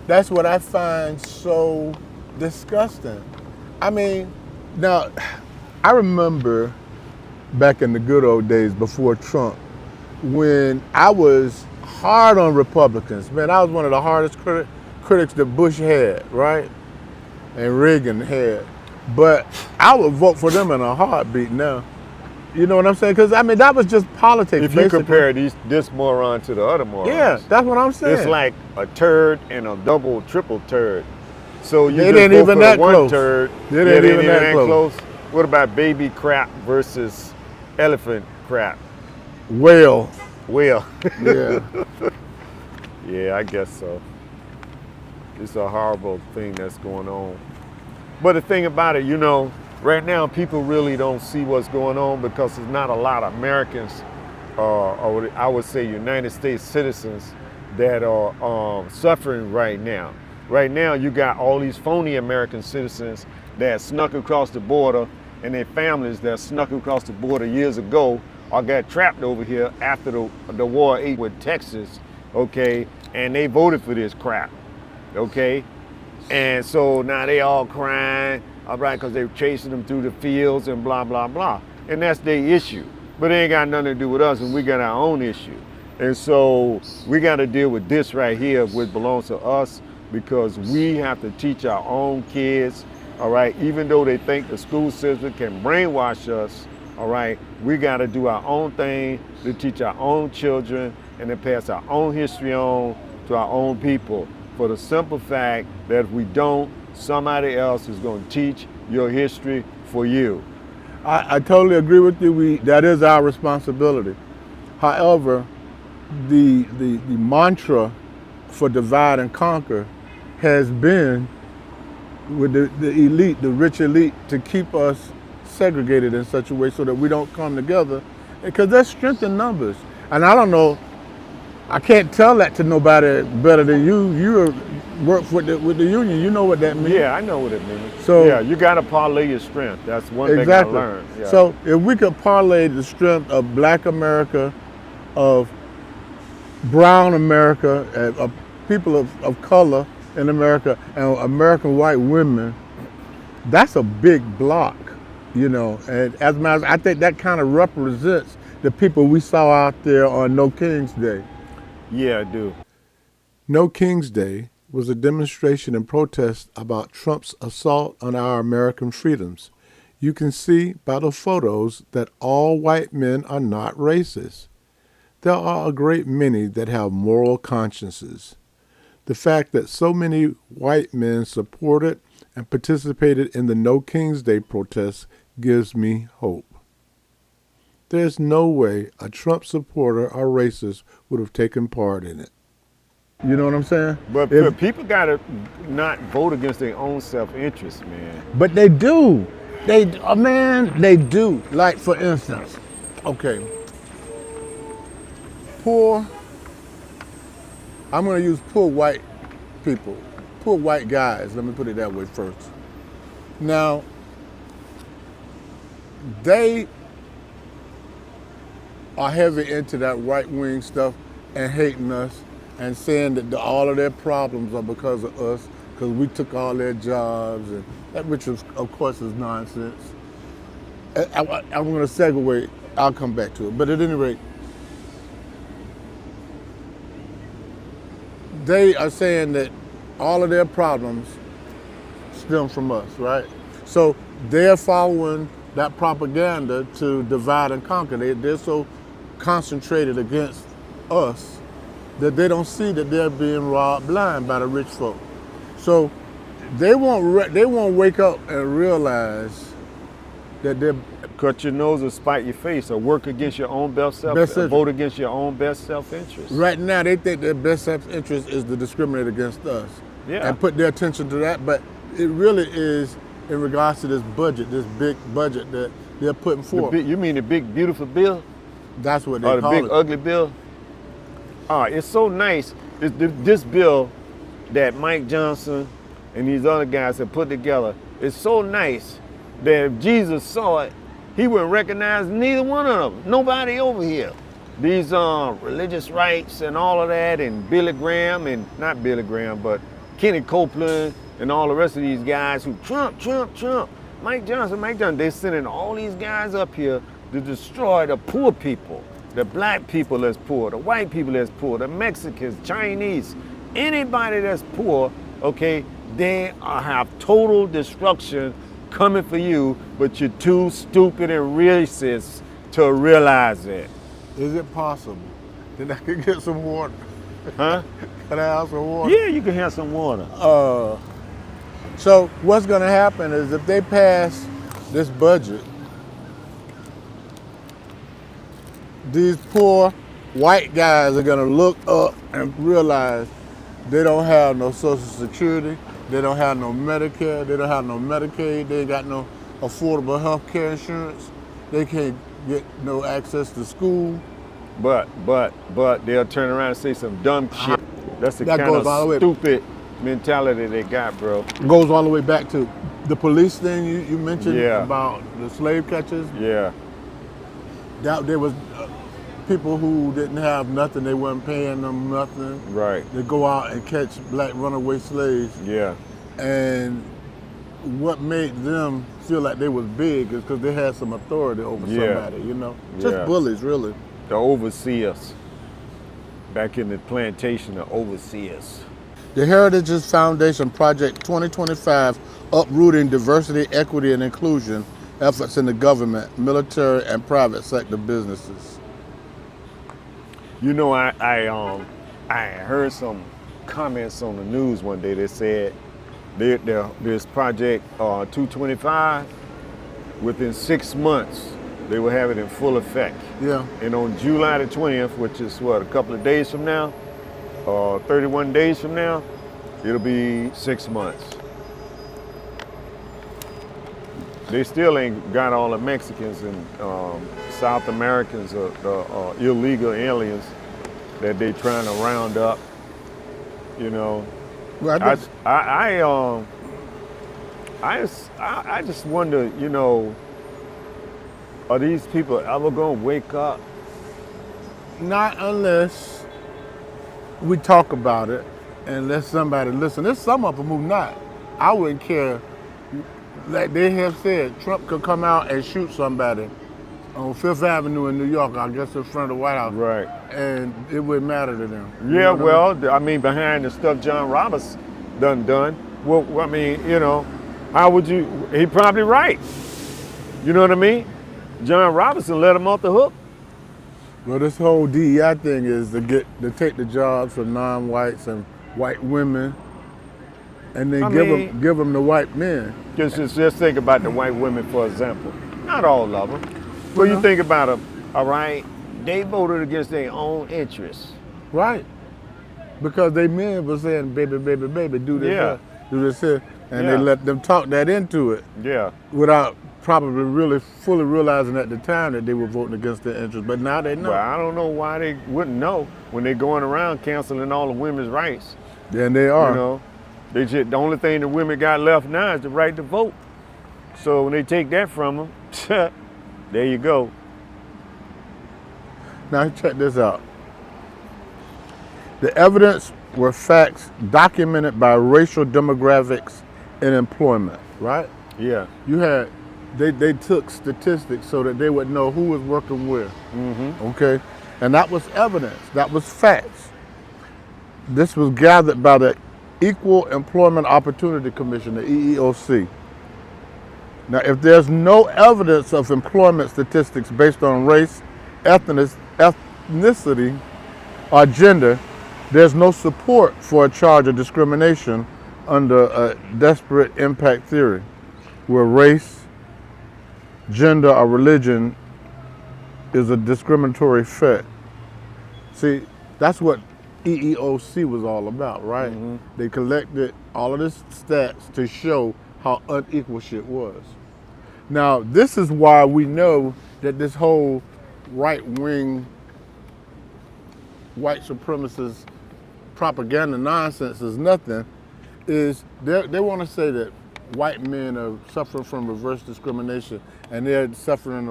that's what I find so disgusting. I mean, now, I remember back in the good old days before Trump, when I was hard on Republicans. Man, I was one of the hardest critics that Bush had, right? And Reagan had. But I would vote for them in a heartbeat now. You know what I'm saying? Because, I mean, that was just politics. If you basically. compare this moron to the other morons. Yeah, that's what I'm saying. It's like a turd and a double, triple turd. So you It just ain't vote even for that the one close. turd. It ain't even that close. What about baby crap versus elephant crap? Well, Well, yeah. yeah, I guess so. It's a horrible thing that's going on. But the thing about it, right now people really don't see what's going on because there's not a lot of Americans, or I would say United States citizens, that are suffering right now. Right now you got all these phony American citizens that snuck across the border, and their families that snuck across the border years ago or got trapped over here after the war with Texas, okay, and they voted for this crap, okay? And so now they all crying, all right, because they're chasing them through the fields and blah, blah, blah. And that's their issue. But it ain't got nothing to do with us, and we got our own issue. And so we got to deal with this right here, which belongs to us, because we have to teach our own kids all right? Even though they think the school system can brainwash us, all right, we got to do our own thing to teach our own children and to pass our own history on to our own people. For the simple fact that if we don't, somebody else is going to teach your history for you. I totally agree with you. That is our responsibility. However, the mantra for divide and conquer has been with the elite, the rich elite, to keep us segregated in such a way so that we don't come together, because there's strength in numbers. And I don't know, I can't tell that to nobody better than you. You work with the union. You know what that means. Yeah, I know what it means. So yeah, you got to parlay your strength. That's one thing I learned. Yeah. So if we could parlay the strength of Black America, of brown America, of people of color in America, and American white women, that's a big block, you know. And as a matter of fact, I think that kind of represents the people we saw out there on No King's Day. Yeah, I do. No King's Day was a demonstration and protest about Trump's assault on our American freedoms. You can see by the photos that all white men are not racist. There are a great many that have moral consciences. The fact that so many white men supported and participated in the No King's Day protests gives me hope. There's no way a Trump supporter or racist would have taken part in it. You know what I'm saying? But people got to not vote against their own self-interest, man. But they do. They do. Like, for instance, okay, I'm going to use poor white people, poor white guys. Let me put it that way first. Now, they are heavy into that right-wing stuff and hating us and saying that all of their problems are because of us, because we took all their jobs, and that, which of course is nonsense. I'm going to segue. I'll come back to it. But at any rate, they are saying that all of their problems stem from us, right? So they're following that propaganda to divide and conquer. They're so concentrated against us that they don't see that they're being robbed blind by the rich folk. So they won't wake up and realize that they're cut your nose or spite your face, or work against your own vote against your own best self-interest. Right now, they think their best self-interest is to discriminate against us, and put their attention to that. But it really is in regards to this budget, this big budget that they're putting forth. You mean the big beautiful bill? That's what they call it. Or the big ugly bill? It's so nice. This bill that Mike Johnson and these other guys have put together is so nice that if Jesus saw it, he wouldn't recognize neither one of them. Nobody over here. These religious rights and all of that, and Billy Graham, and not Billy Graham, but Kenny Copeland and all the rest of these guys who Trump. Mike Johnson, they're sending all these guys up here to destroy the poor people, the black people that's poor, the white people that's poor, the Mexicans, Chinese, anybody that's poor, okay, they have total destruction coming for you, but you're too stupid and racist to realize it. Is it possible that I could get some water? Huh? Can I have some water? Yeah, you can have some water. So what's going to happen is if they pass this budget, these poor white guys are going to look up and realize they don't have no Social Security, they don't have no Medicare, they don't have no Medicaid, they ain't got no affordable health care insurance, they can't get no access to school. But they'll turn around and say some dumb shit. That's the kind of stupid mentality they got, bro. Goes all the way back to the police thing you mentioned about the slave catchers. Yeah. There was people who didn't have nothing, they weren't paying them nothing. Right. They go out and catch black runaway slaves. Yeah. And what made them feel like they was big is because they had some authority over somebody, you know? Just bullies, really. The overseers. Back in the plantation, the overseers. The Heritage Foundation Project 2025, uprooting diversity, equity, and inclusion efforts in the government, military, and private sector businesses. You know, I heard some comments on the news one day that said this project 225, within 6 months, they will have it in full effect. Yeah. And on July the 20th, which is what, a couple of days from now, 31 days from now, it'll be 6 months. They still ain't got all the Mexicans and South Americans, the illegal aliens that they trying to round up. You know, Well, I just wonder, you know, are these people ever gonna wake up? not unless we talk about it and let somebody listen. There's some of them who not. I wouldn't care. Like they have said, Trump could come out and shoot somebody on Fifth Avenue in New York, I guess in front of the White House. Right. And it wouldn't matter to them. You Yeah, know what I mean? well, I mean, behind the stuff John Roberts done, well, I mean, you know, how would you, he probably right. You know what I mean? John Robinson let him off the hook. Well, this whole DEI thing is to take the jobs from non-whites and white women, and then give them to white men. Just think about the white women, for example. Not all of them. Well, you think about them, all right, they voted against their own interests. Right. Because they men were saying, baby, baby, baby, do this, Yeah. do this here, and Yeah. they let them talk that into it Yeah. without probably really fully realizing at the time that they were voting against their interests. But now they know. Well, I don't know why they wouldn't know when they're going around canceling all the women's rights. And they are. You know, the only thing the women got left now is the right to vote. So when they take that from them, there you go. Now check this out. The evidence were facts documented by racial demographics and employment, right? Yeah. You had, they took statistics so that they would know who was working where, okay? And that was evidence, that was facts. This was gathered by the Equal Employment Opportunity Commission, the EEOC. Now, if there's no evidence of employment statistics based on race, ethnicity, or gender, there's no support for a charge of discrimination under a disparate impact theory, where race, gender, or religion is a discriminatory fact. See, that's what EEOC was all about, right? They collected all of this stats to show how unequal shit was. Now, this is why we know that this whole right-wing, white supremacist propaganda nonsense is nothing, is they want to say that white men are suffering from reverse discrimination and they're suffering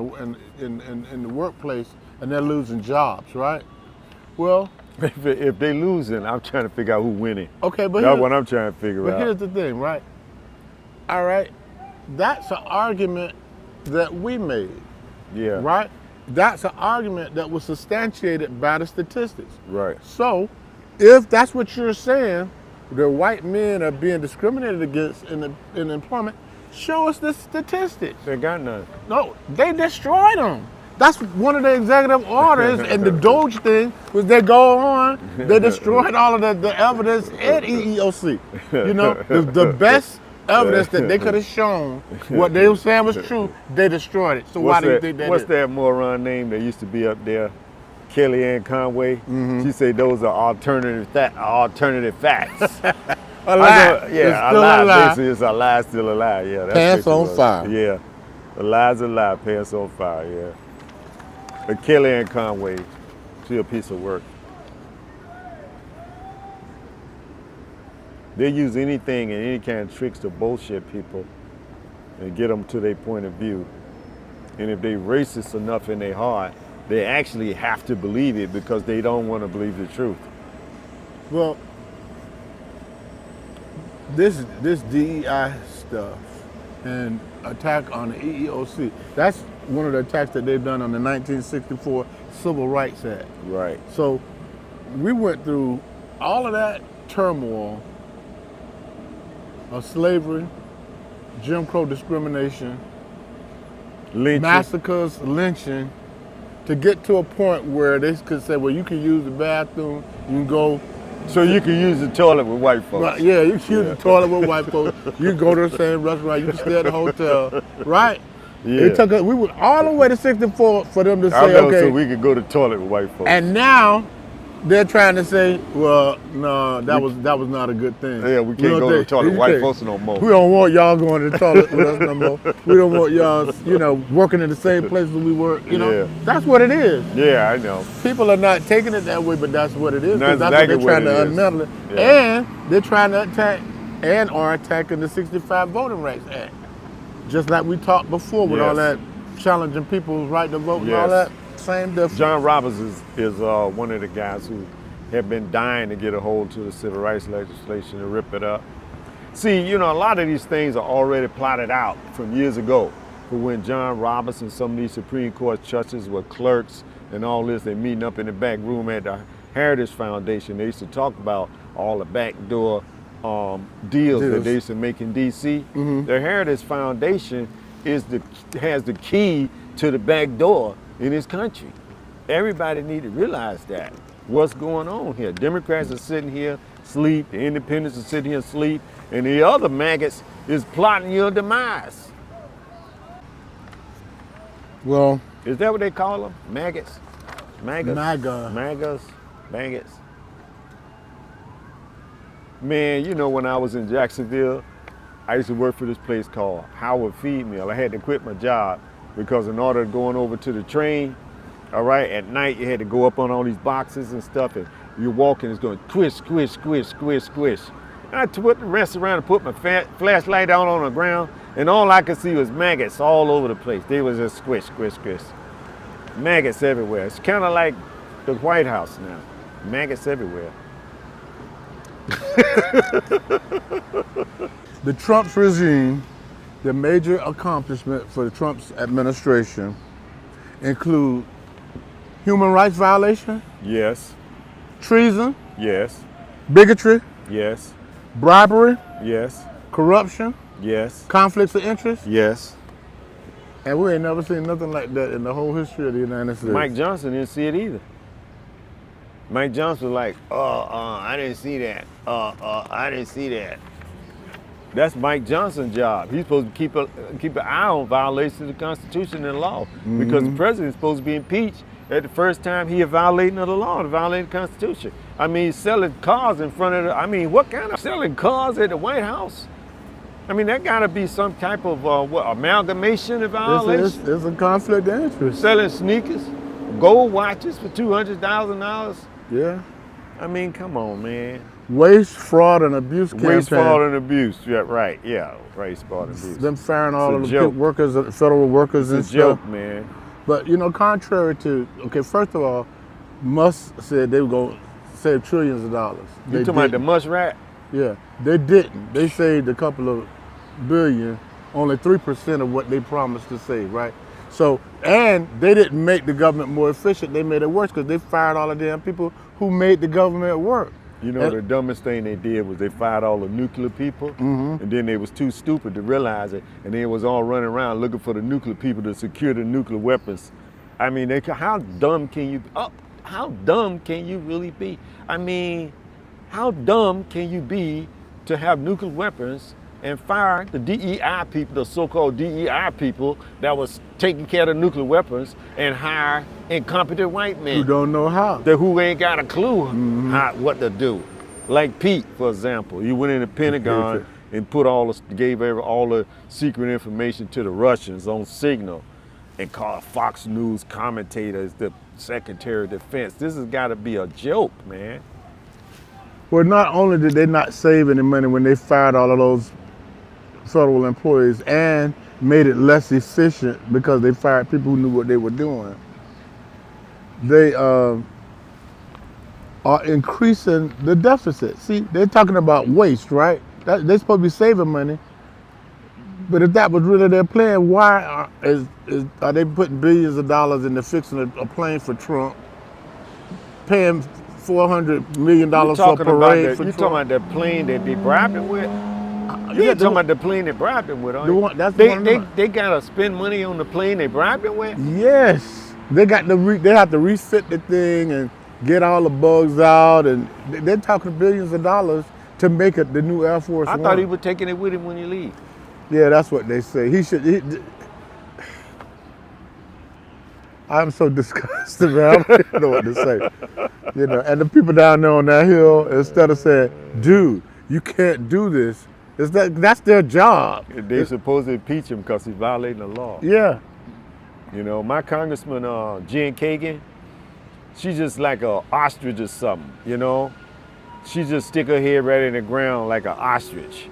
in the workplace and they're losing jobs, right? Well, If they losing, I'm trying to figure out who winning. okay, but That's what I'm trying to figure But out. here's the thing, right? All right, that's an argument that we made, Yeah. right? That's an argument that was substantiated by the statistics. Right. So, if that's what you're saying, that white men are being discriminated against in employment, show us the statistics. They got none. No, they destroyed them. That's one of the executive orders, and the Doge thing was they go on, they destroyed all of the evidence at EEOC. You know, the best evidence that they could have shown what they were saying was true, they destroyed it. So why do you think that What's is? that moron name that used to be up there? Kellyanne Conway. She said those are alternative facts. A lie. Yeah, It's a still lie. a lie. Basically, it's a lie, still a lie. Yeah, that's Pants basically on what it fire. is. Yeah, a lie's a lie, pants on fire. Yeah. But Kellyanne Conway, she a piece of work. They use anything and any kind of tricks to bullshit people and get them to their point of view. And if they racist enough in their heart, they actually have to believe it because they don't want to believe the truth. Well, this DEI stuff and attack on the EEOC, that's one of the attacks that they've done on the 1964 Civil Rights Act. Right. So we went through all of that turmoil of slavery, Jim Crow discrimination, Lynching. massacres, lynching, to get to a point where they could say, well, you can use the bathroom, you can go. So you can use the toilet with white folks. Right, yeah, you can use the toilet with white folks. You can go to the same restaurant, you can stay at the hotel, right? Yeah. It took us, we went all the way to 64 for them to I say, know, okay. so we could go to the toilet with white folks. And now they're trying to say, well, no, that was not a good thing. Yeah, we can't go to the toilet with white folks no more. We don't want y'all going to the toilet with us no more. We don't want y'all, working in the same place that we were. Yeah. That's what it is. Yeah, I know. People are not taking it that way, but that's what it is. That's That's exactly what they're trying what to it is. unmetal it. Yeah. And they're trying to attack and are attacking the 65 Voting Rights Act. Just like we talked before with all Yes. that challenging people's right to vote and Yes. all that. Same difference. John Roberts is one of the guys who have been dying to get a hold to the civil rights legislation and rip it up. See, a lot of these things are already plotted out from years ago. For when John Roberts and some of these Supreme Court judges were clerks and all this, they're meeting up in the back room at the Heritage Foundation. They used to talk about all the backdoor deals that they used to make in D.C. Mm-hmm. The Heritage Foundation has the key to the back door in this country. Everybody need to realize that. What's going on here? Democrats are sitting here asleep, the independents are sitting here asleep, and the other maggots is plotting your demise. Well, Is that what they call them? Maggots? Maggots? MAGA. Maggots? Maggots? Man, when I was in Jacksonville, I used to work for this place called Howard Feed Mill. I had to quit my job because in order to going over to the train, all right, at night you had to go up on all these boxes and stuff, and you're walking, it's going squish, squish, squish, squish, squish. And I put the rest around and put my flashlight out on the ground, and all I could see was maggots all over the place. They was just squish, squish, squish. Maggots everywhere. It's kind of like the White House now. Maggots everywhere. The Trump's regime, the major accomplishment for the Trump's administration include human rights violation, Yes, treason, yes, bigotry, yes, bribery, yes, corruption, yes, conflicts of interest, yes. and we ain't never seen nothing like that in the whole history of the United States. Mike Johnson didn't see it either. Mike Johnson was like, I didn't see that. I didn't see that. That's Mike Johnson's job. He's supposed to keep an eye on violations of the Constitution and law, because the president's supposed to be impeached at the first time he is violating of the law, violating the Constitution. I mean, selling cars in front of what kind of selling cars at the White House? I mean, that gotta be some type of amalgamation of violation. It's a conflict of interest. Selling sneakers, gold watches for $200,000. Yeah. I mean, come on, man. Waste, fraud, and abuse campaign. Waste, fraud, and abuse. Yeah, right. Yeah, waste, fraud, and abuse. Them firing all It's of a the joke. workers, federal workers and It's a stuff. joke, man. But contrary to, first of all, Musk said they were going to save trillions of dollars. You talking about the muskrat? Yeah, they didn't. They saved a couple of billion, only 3% of what they promised to save, right? So, and they didn't make the government more efficient, they made it worse because they fired all the damn people who made the government work. The dumbest thing they did was they fired all the nuclear people, and then they was too stupid to realize it, and they was all running around looking for the nuclear people to secure the nuclear weapons. I mean, how dumb can you? How dumb can you really be? I mean, how dumb can you be to have nuclear weapons and fire the DEI people, the so-called DEI people that was taking care of the nuclear weapons, and hire incompetent white men Who don't know how. who ain't got a clue what to do. Like Pete, for example, he went in the Pentagon and gave all the secret information to the Russians on Signal, and called Fox News commentators the Secretary of Defense. This has got to be a joke, man. Well, not only did they not save any money when they fired all of those federal employees and made it less efficient because they fired people who knew what they were doing, they are increasing the deficit. See, they're talking about waste, right? They're supposed to be saving money. But if that was really their plan, why are they putting billions of dollars into fixing a plane for Trump, paying $400 million for a parade for Trump? You talking about that plane that they bribed him with? You ain't talking about the plane they bribed him with, are The you? one, that's the one. They gotta spend money on the plane they bribed him with? Yes, they got they have to refit the thing and get all the bugs out, and they're talking billions of dollars to make it the new Air Force I One. thought he was taking it with him when you leave. Yeah, that's what they say. He should. I'm so disgusted, man. I don't know what to say. You know, and the people down there on that hill, instead of saying, "Dude, you can't do this," that's their job. They supposed to impeach him because he's violating the law. Yeah. You know, my Congressman Jen Kagan, she's just like a ostrich or something. You know, she just stick her head right in the ground like an ostrich,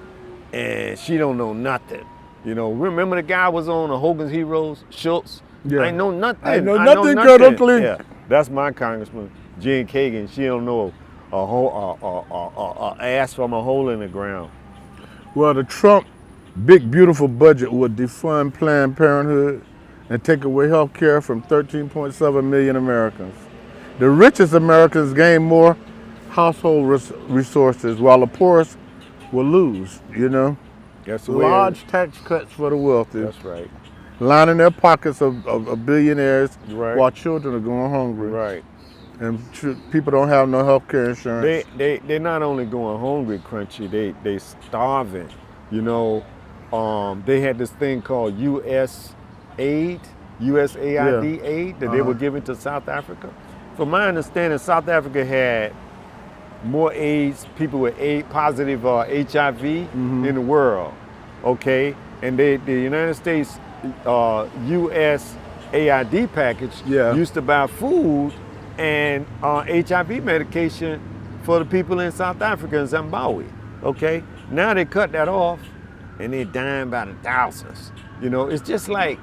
and she don't know nothing. You know, remember the guy was on the Hogan's Heroes, Schultz? Yeah. I know nothing. I know nothing, Colonel Clinton. Yeah, that's my Congressman, Jen Kagan. She don't know a ass from a hole in the ground. Well, the Trump big beautiful budget would defund Planned Parenthood and take away health care from 13.7 million Americans. The richest Americans gain more household resources while the poorest will lose, you know. That's the way. Large tax cuts for the wealthy, That's right. lining their pockets of billionaires Right. while children are going hungry. Right. And people don't have no health care insurance. They're not only going hungry, Crunchy. They starving. You know, they had this thing called USAID aid that they were giving to South Africa. From my understanding, South Africa had more AIDS, people with positive HIV in the world. Okay, and the United States USAID package used to buy food and HIV medication for the people in South Africa and Zimbabwe. Okay, now they cut that off, and they're dying by the thousands. You know, it's just like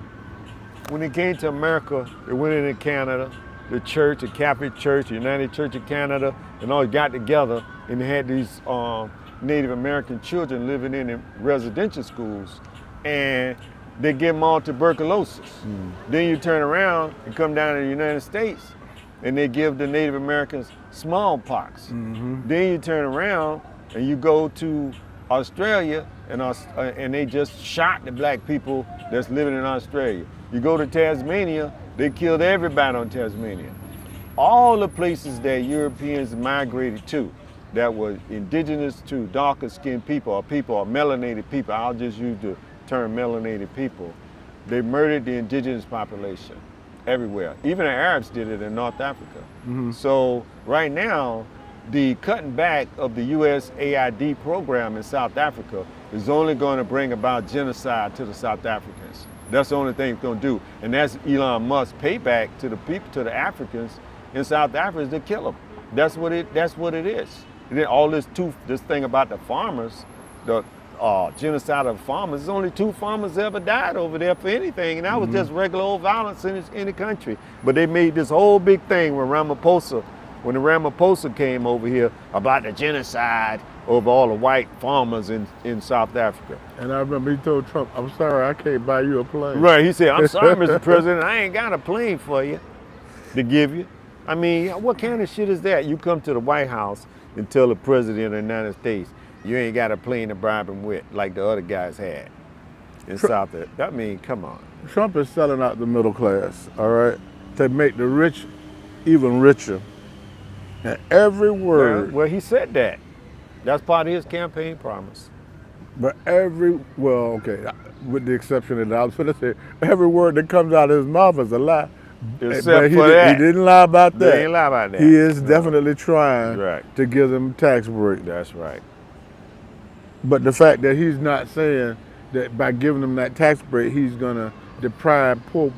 when they came to America, they went into Canada, the church, the Catholic Church, the United Church of Canada, and all got together, and they had these Native American children living in residential schools, and they give them all tuberculosis. Then you turn around and come down to the United States, and they give the Native Americans smallpox. Then you turn around and you go to Australia, and they just shot the black people that's living in Australia. You go to Tasmania, they killed everybody on Tasmania. All the places that Europeans migrated to that were indigenous to darker skinned people or melanated people, I'll just use the term melanated people, they murdered the indigenous population everywhere. Even the Arabs did it in North Africa. So right now, the cutting back of the USAID program in South Africa is only going to bring about genocide to the South Africans. That's the only thing it's going to do. And that's Elon Musk's payback to the people, to the Africans in South Africa, is to kill them. That's what it is. And then all this thing about the farmers, the genocide of farmers, there's only 2 farmers ever died over there for anything, and that was just regular old violence in the country. But they made this whole big thing when the Ramaphosa came over here about the genocide over all the white farmers in South Africa. And I remember he told Trump, "I'm sorry, I can't buy you a plane." Right, he said, "I'm sorry, Mr. President, I ain't got a plane for you to give you." I mean, what kind of shit is that? You come to the White House and tell the President of the United States, you ain't got a plane to bribe him with like the other guys had in South Africa. I mean, come on. Trump is selling out the middle class, all right, to make the rich even richer. And every word. Well, he said that. That's part of his campaign promise. But with the exception of that, I was going to say, every word that comes out of his mouth is a lie. Except for that. He didn't lie about that. He didn't lie about that. He is definitely trying to give them tax break. That's right. But the fact that he's not saying that by giving them that tax break, he's going to deprive poor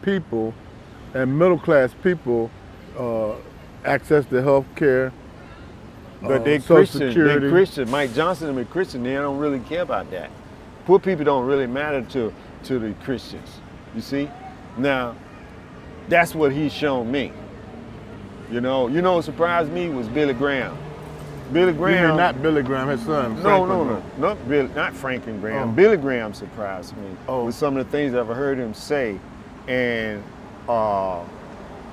people and middle class people access to health care. But they Social Security. They Christian. Mike Johnson and the Christian, they don't really care about that. Poor people don't really matter to the Christians. You see? Now, that's what he's shown me. You know what surprised me was Billy Graham. Billy Graham. You mean not Billy Graham, his son? No, not Franklin Graham. Billy Graham surprised me with some of the things I've heard him say, and I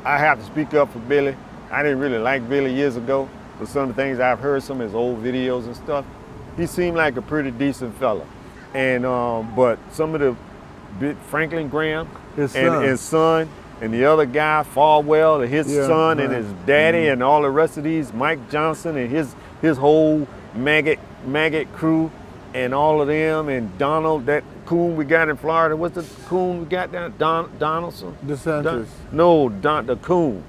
have to speak up for Billy. I didn't really like Billy years ago, but some of the things I've heard, some of his old videos and stuff, He seemed like a pretty decent fella. And but some of the Franklin Graham, His and son, and the other guy, Falwell, and his Yeah, son, and right. his daddy, and all the rest of these, Mike Johnson and his whole maggot crew, and all of them, and Donald, that coon we got in Florida. What's the coon we got down? Donaldson? DeSantis. The coon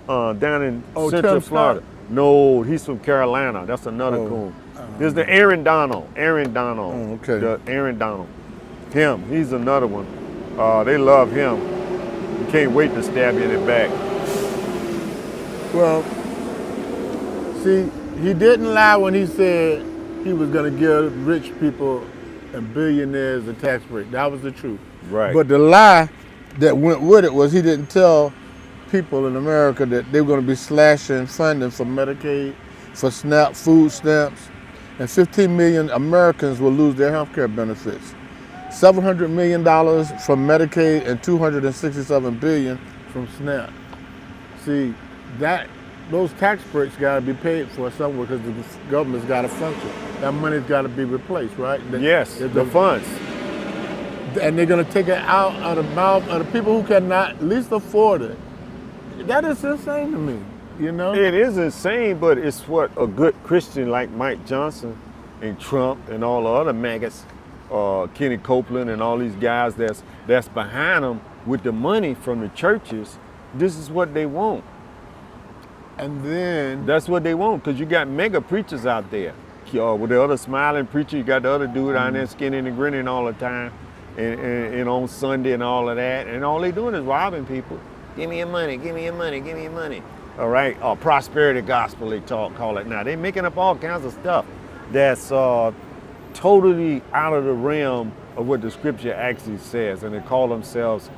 down in Oh, Central Tim Florida. Scott. No, he's from Carolina. That's another coon. There's the Aaron Donald. Oh, okay. The Aaron Donald. Him, he's another one. They love him. You can't wait to stab you in the back. Well, see, he didn't lie when he said he was going to give rich people and billionaires a tax break. That was the truth. Right. But the lie that went with it was he didn't tell people in America that they were going to be slashing funding for Medicaid, for SNAP, food stamps, and 15 million Americans will lose their health care benefits. $700 million from Medicaid and $267 billion from SNAP. See, those tax breaks got to be paid for somewhere because the government's got to function. That money's got to be replaced, right? Yes, the funds. And they're going to take it out of the mouth of the people who cannot at least afford it. That is insane to me, you know? It is insane, but it's what a good Christian like Mike Johnson and Trump and all the other maggots, Kenny Copeland and all these guys that's behind them with the money from the churches, this is what they want. And then That's what they want, because you got mega preachers out there. With the other smiling preacher, you got the other dude out there skinning and grinning all the time, and on Sunday and all of that, and all they doing is robbing people. Give me your money, give me your money, give me your money. All right, prosperity gospel they call it now. They're making up all kinds of stuff that's totally out of the realm of what the scripture actually says, and they call themselves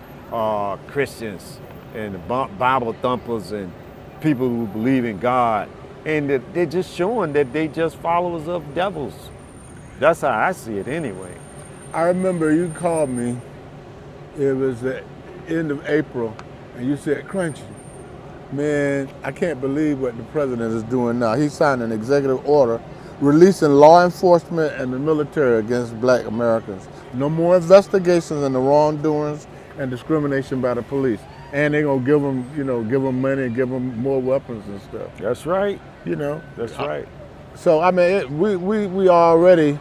Christians and Bible thumpers and people who believe in God, and they're just showing that they just followers of devils. That's how I see it anyway. I remember you called me, it was the end of April, and you said, Crunchy, man, I can't believe what the president is doing now. He signed an executive order releasing law enforcement and the military against black Americans. No more investigations into wrongdoings and discrimination by the police. And they're gonna give them money and give them more weapons and stuff. That's right. You know. That's right. So I mean, we already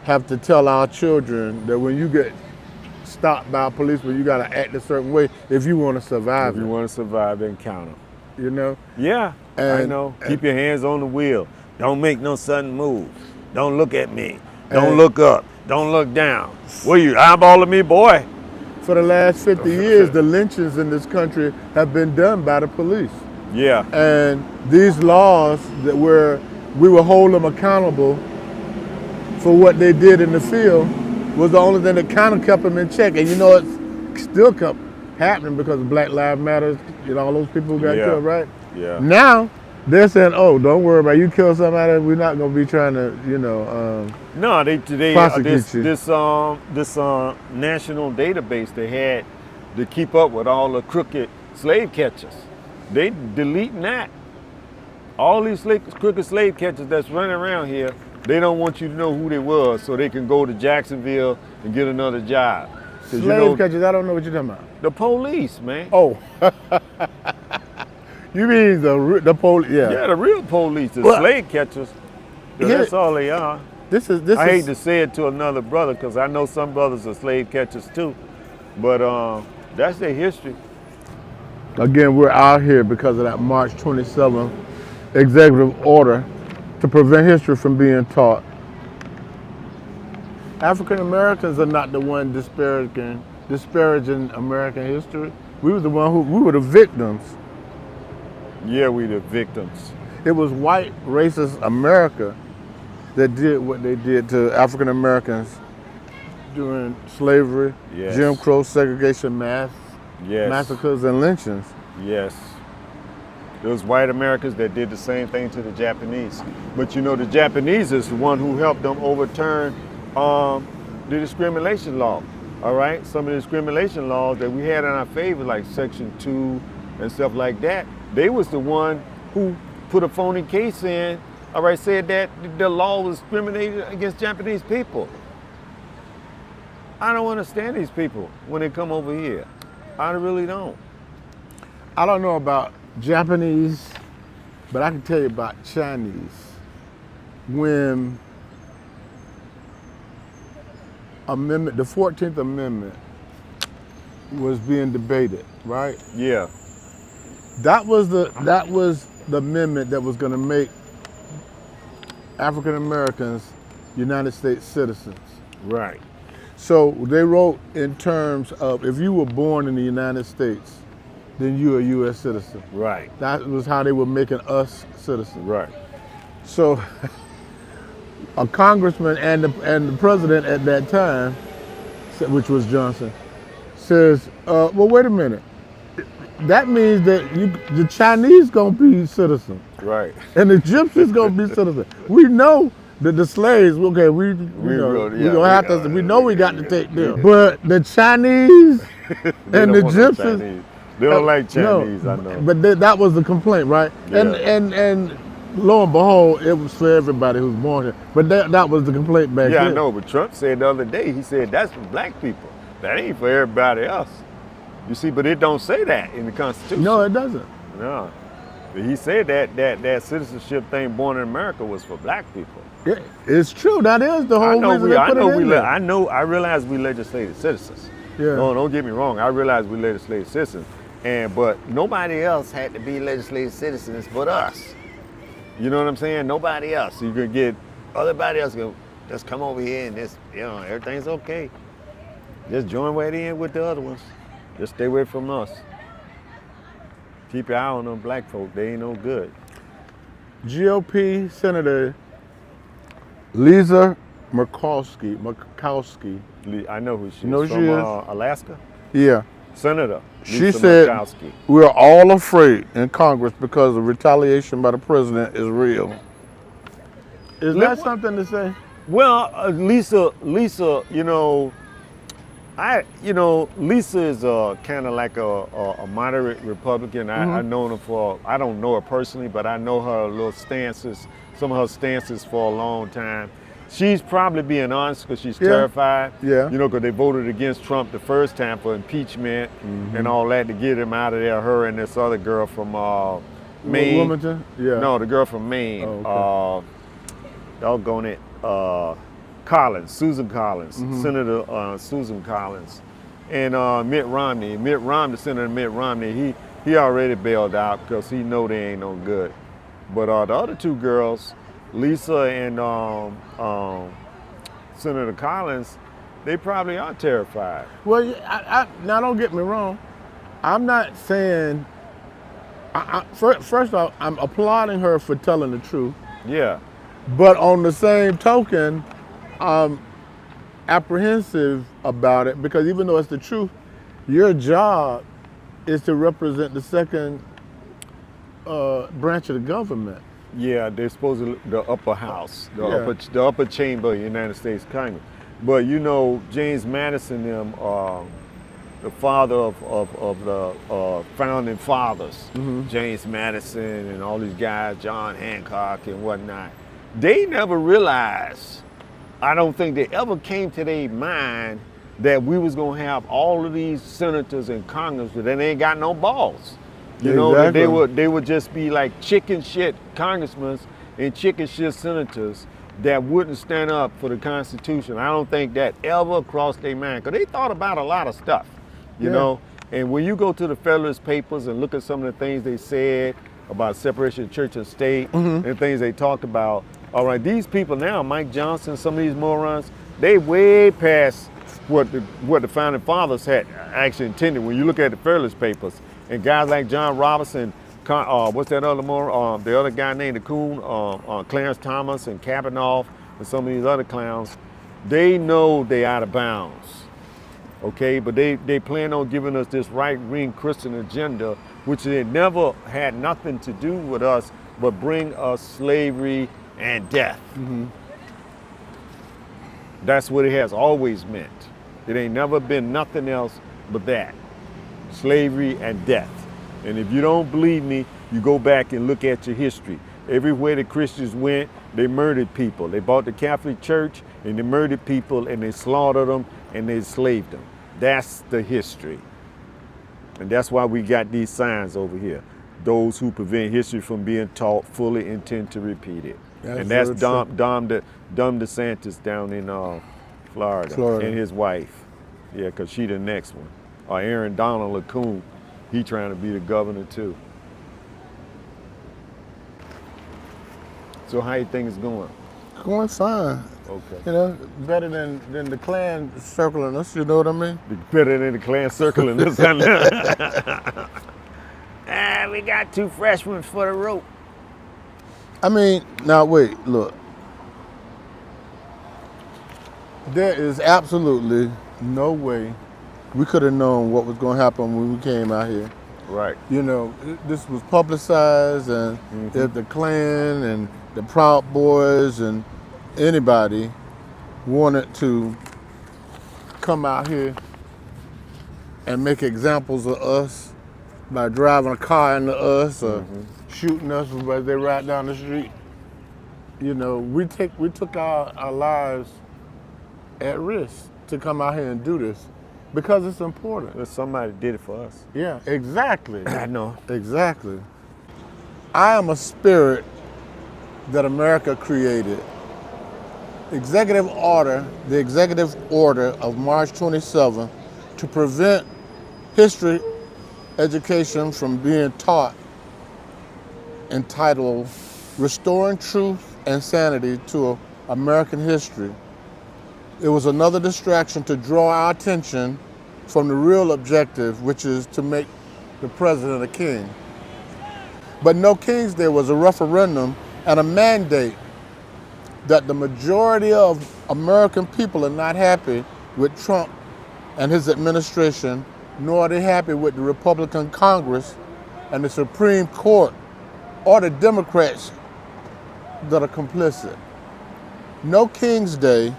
have to tell our children that when you get stopped by a policeman, you gotta act a certain way if you want to survive. If you want to survive the encounter. You know. Yeah, I know. Keep your hands on the wheel. Don't make no sudden moves. Don't look at me. Don't look up. Don't look down. What are you eyeballing me, boy? For the last 50 years, the lynchings in this country have been done by the police. Yeah. And these laws that we will hold them accountable for what they did in the field was the only thing that kind of kept them in check. And you know, it still kept happening because of Black Lives Matter, all those people who got killed, right? Yeah. Now, they're saying, oh, don't worry about it. You kill somebody, we're not going to be trying to, No, they prosecute you. this national database they had to keep up with all the crooked slave catchers. They deleting that. All these crooked slave catchers that's running around here, they don't want you to know who they was so they can go to Jacksonville and get another job. Slave catchers, I don't know what you're talking about. The police, man. Oh. You mean the police? Yeah. Yeah, the real police, the slave catchers. That's all they are. I hate to say it to another brother because I know some brothers are slave catchers too, but that's their history. Again, we're out here because of that March 27th executive order to prevent history from being taught. African Americans are not the one disparaging American history. We were the victims. Yeah, we the victims. It was white racist America that did what they did to African Americans during slavery, Yes. Jim Crow, segregation, massacres, and lynchings. Yes. It was white Americans that did the same thing to the Japanese. But the Japanese is the one who helped them overturn the discrimination law. All right? Some of the discrimination laws that we had in our favor, like Section 2 and stuff like that, they was the one who put a phony case in all right, said that the law was discriminated against Japanese people. I don't understand these people when they come over here. I really don't. I don't know about Japanese, but I can tell you about Chinese. When the 14th Amendment was being debated, right? Yeah. That was the amendment that was going to make African Americans United States citizens. Right. So they wrote in terms of if you were born in the United States, then you're a U.S. citizen. Right. That was how they were making us citizens. Right. So a congressman and the president at that time, which was Johnson, says, well, wait a minute. That means that the Chinese gonna be citizens. Right. And the Gypsies gonna be citizens. We know that the slaves, okay, we gonna have to. We know we got to take them. But the Chinese and the Gypsies, they don't like Chinese. No, I know. But that was the complaint, right? Yeah. And lo and behold, it was for everybody who was born here. But that was the complaint back then. Yeah, I know. But Trump said the other day, he said that's for black people. That ain't for everybody else. You see, but it don't say that in the Constitution. No, it doesn't. No. But he said that citizenship thing, born in America, was for black people. Yeah, it's true. That is the whole reason they put it in there. I realize we legislative citizens. Yeah. No, don't get me wrong. I realize we legislative citizens, but nobody else had to be legislative citizens but us. You know what I'm saying? Nobody else. You could get everybody else go just come over here and this, everything's okay. Just join right in with the other ones. Just stay away from us. Keep your eye on them black folk. They ain't no good. GOP Senator Lisa Murkowski. I know who she is. You know who from she is? Alaska? Yeah. Senator She Lisa said, Murkowski. we're all afraid in Congress because the retaliation by the president is real. Is that something to say? Well, Lisa, Lisa is kind of like a moderate Republican. I've known her I don't know her personally, but I know her little stances, some of her stances for a long time. She's probably being honest because she's terrified. Yeah. Because they voted against Trump the first time for impeachment and all that to get him out of there, her and this other girl from Maine. Wilmington? Yeah. No, the girl from Maine. Oh, Doggone it. Collins, Susan Collins, Senator Susan Collins, and Mitt Romney. Senator Mitt Romney, he already bailed out because he know they ain't no good. But the other two girls, Lisa and Senator Collins, they probably are terrified. Well, now don't get me wrong. I'm not saying, first off, I'm applauding her for telling the truth. Yeah. But on the same token, I'm apprehensive about it because even though it's the truth, your job is to represent the second branch of the government. Yeah, they're supposed to the upper house, the upper chamber of the United States Congress. But James Madison, the father of the founding fathers, James Madison and all these guys, John Hancock and whatnot, they never realized, I don't think they ever came to their mind that we was gonna have all of these senators in Congress that they ain't got no balls. That they would just be like chicken shit congressmen and chicken shit senators that wouldn't stand up for the Constitution. I don't think that ever crossed their mind because they thought about a lot of stuff, you know. And when you go to the Federalist Papers and look at some of the things they said about separation of church and state and things they talked about, all right, these people now, Mike Johnson, some of these morons, they way past what the founding fathers had actually intended. When you look at the Federalist Papers, and guys like John Robinson, what's that other moron? The other guy named the Coon, Clarence Thomas and Kavanaugh, and some of these other clowns, they know they out of bounds. Okay, but they plan on giving us this right-wing Christian agenda, which they never had nothing to do with us, but bring us slavery and death. That's what it has always meant. It ain't never been nothing else but that. Slavery and death. And if you don't believe me, you go back and look at your history. Everywhere the Christians went, they murdered people. They bought the Catholic Church and they murdered people and they slaughtered them and they enslaved them. That's the history. And that's why we got these signs over here. Those who prevent history from being taught fully intend to repeat it. And that's Dom DeSantis down in Florida and his wife. Yeah, because she the next one. Or Aaron Donald LaCoon, he trying to be the governor too. So how you think it's going? Going fine. Okay. You know, better than the Klan circling us, you know what I mean? Better than the Klan circling us. We got 2 freshmen for the rope. I mean, now wait, look. There is absolutely no way we could have known what was going to happen when we came out here. Right. You know, this was publicized, and if the Klan and the Proud Boys and anybody wanted to come out here and make examples of us by driving a car into us or shooting us as they ride down the street, you know, we took our lives at risk to come out here and do this because it's important. But somebody did it for us. Yeah, exactly. I know. Exactly. I am a spirit that America created. The executive order of March 27 to prevent history education from being taught, entitled Restoring Truth and Sanity to American History. It was another distraction to draw our attention from the real objective, which is to make the president a king. But no King's Day was a referendum and a mandate that the majority of American people are not happy with Trump and his administration, nor are they happy with the Republican Congress and the Supreme Court or the Democrats that are complicit. No King's Day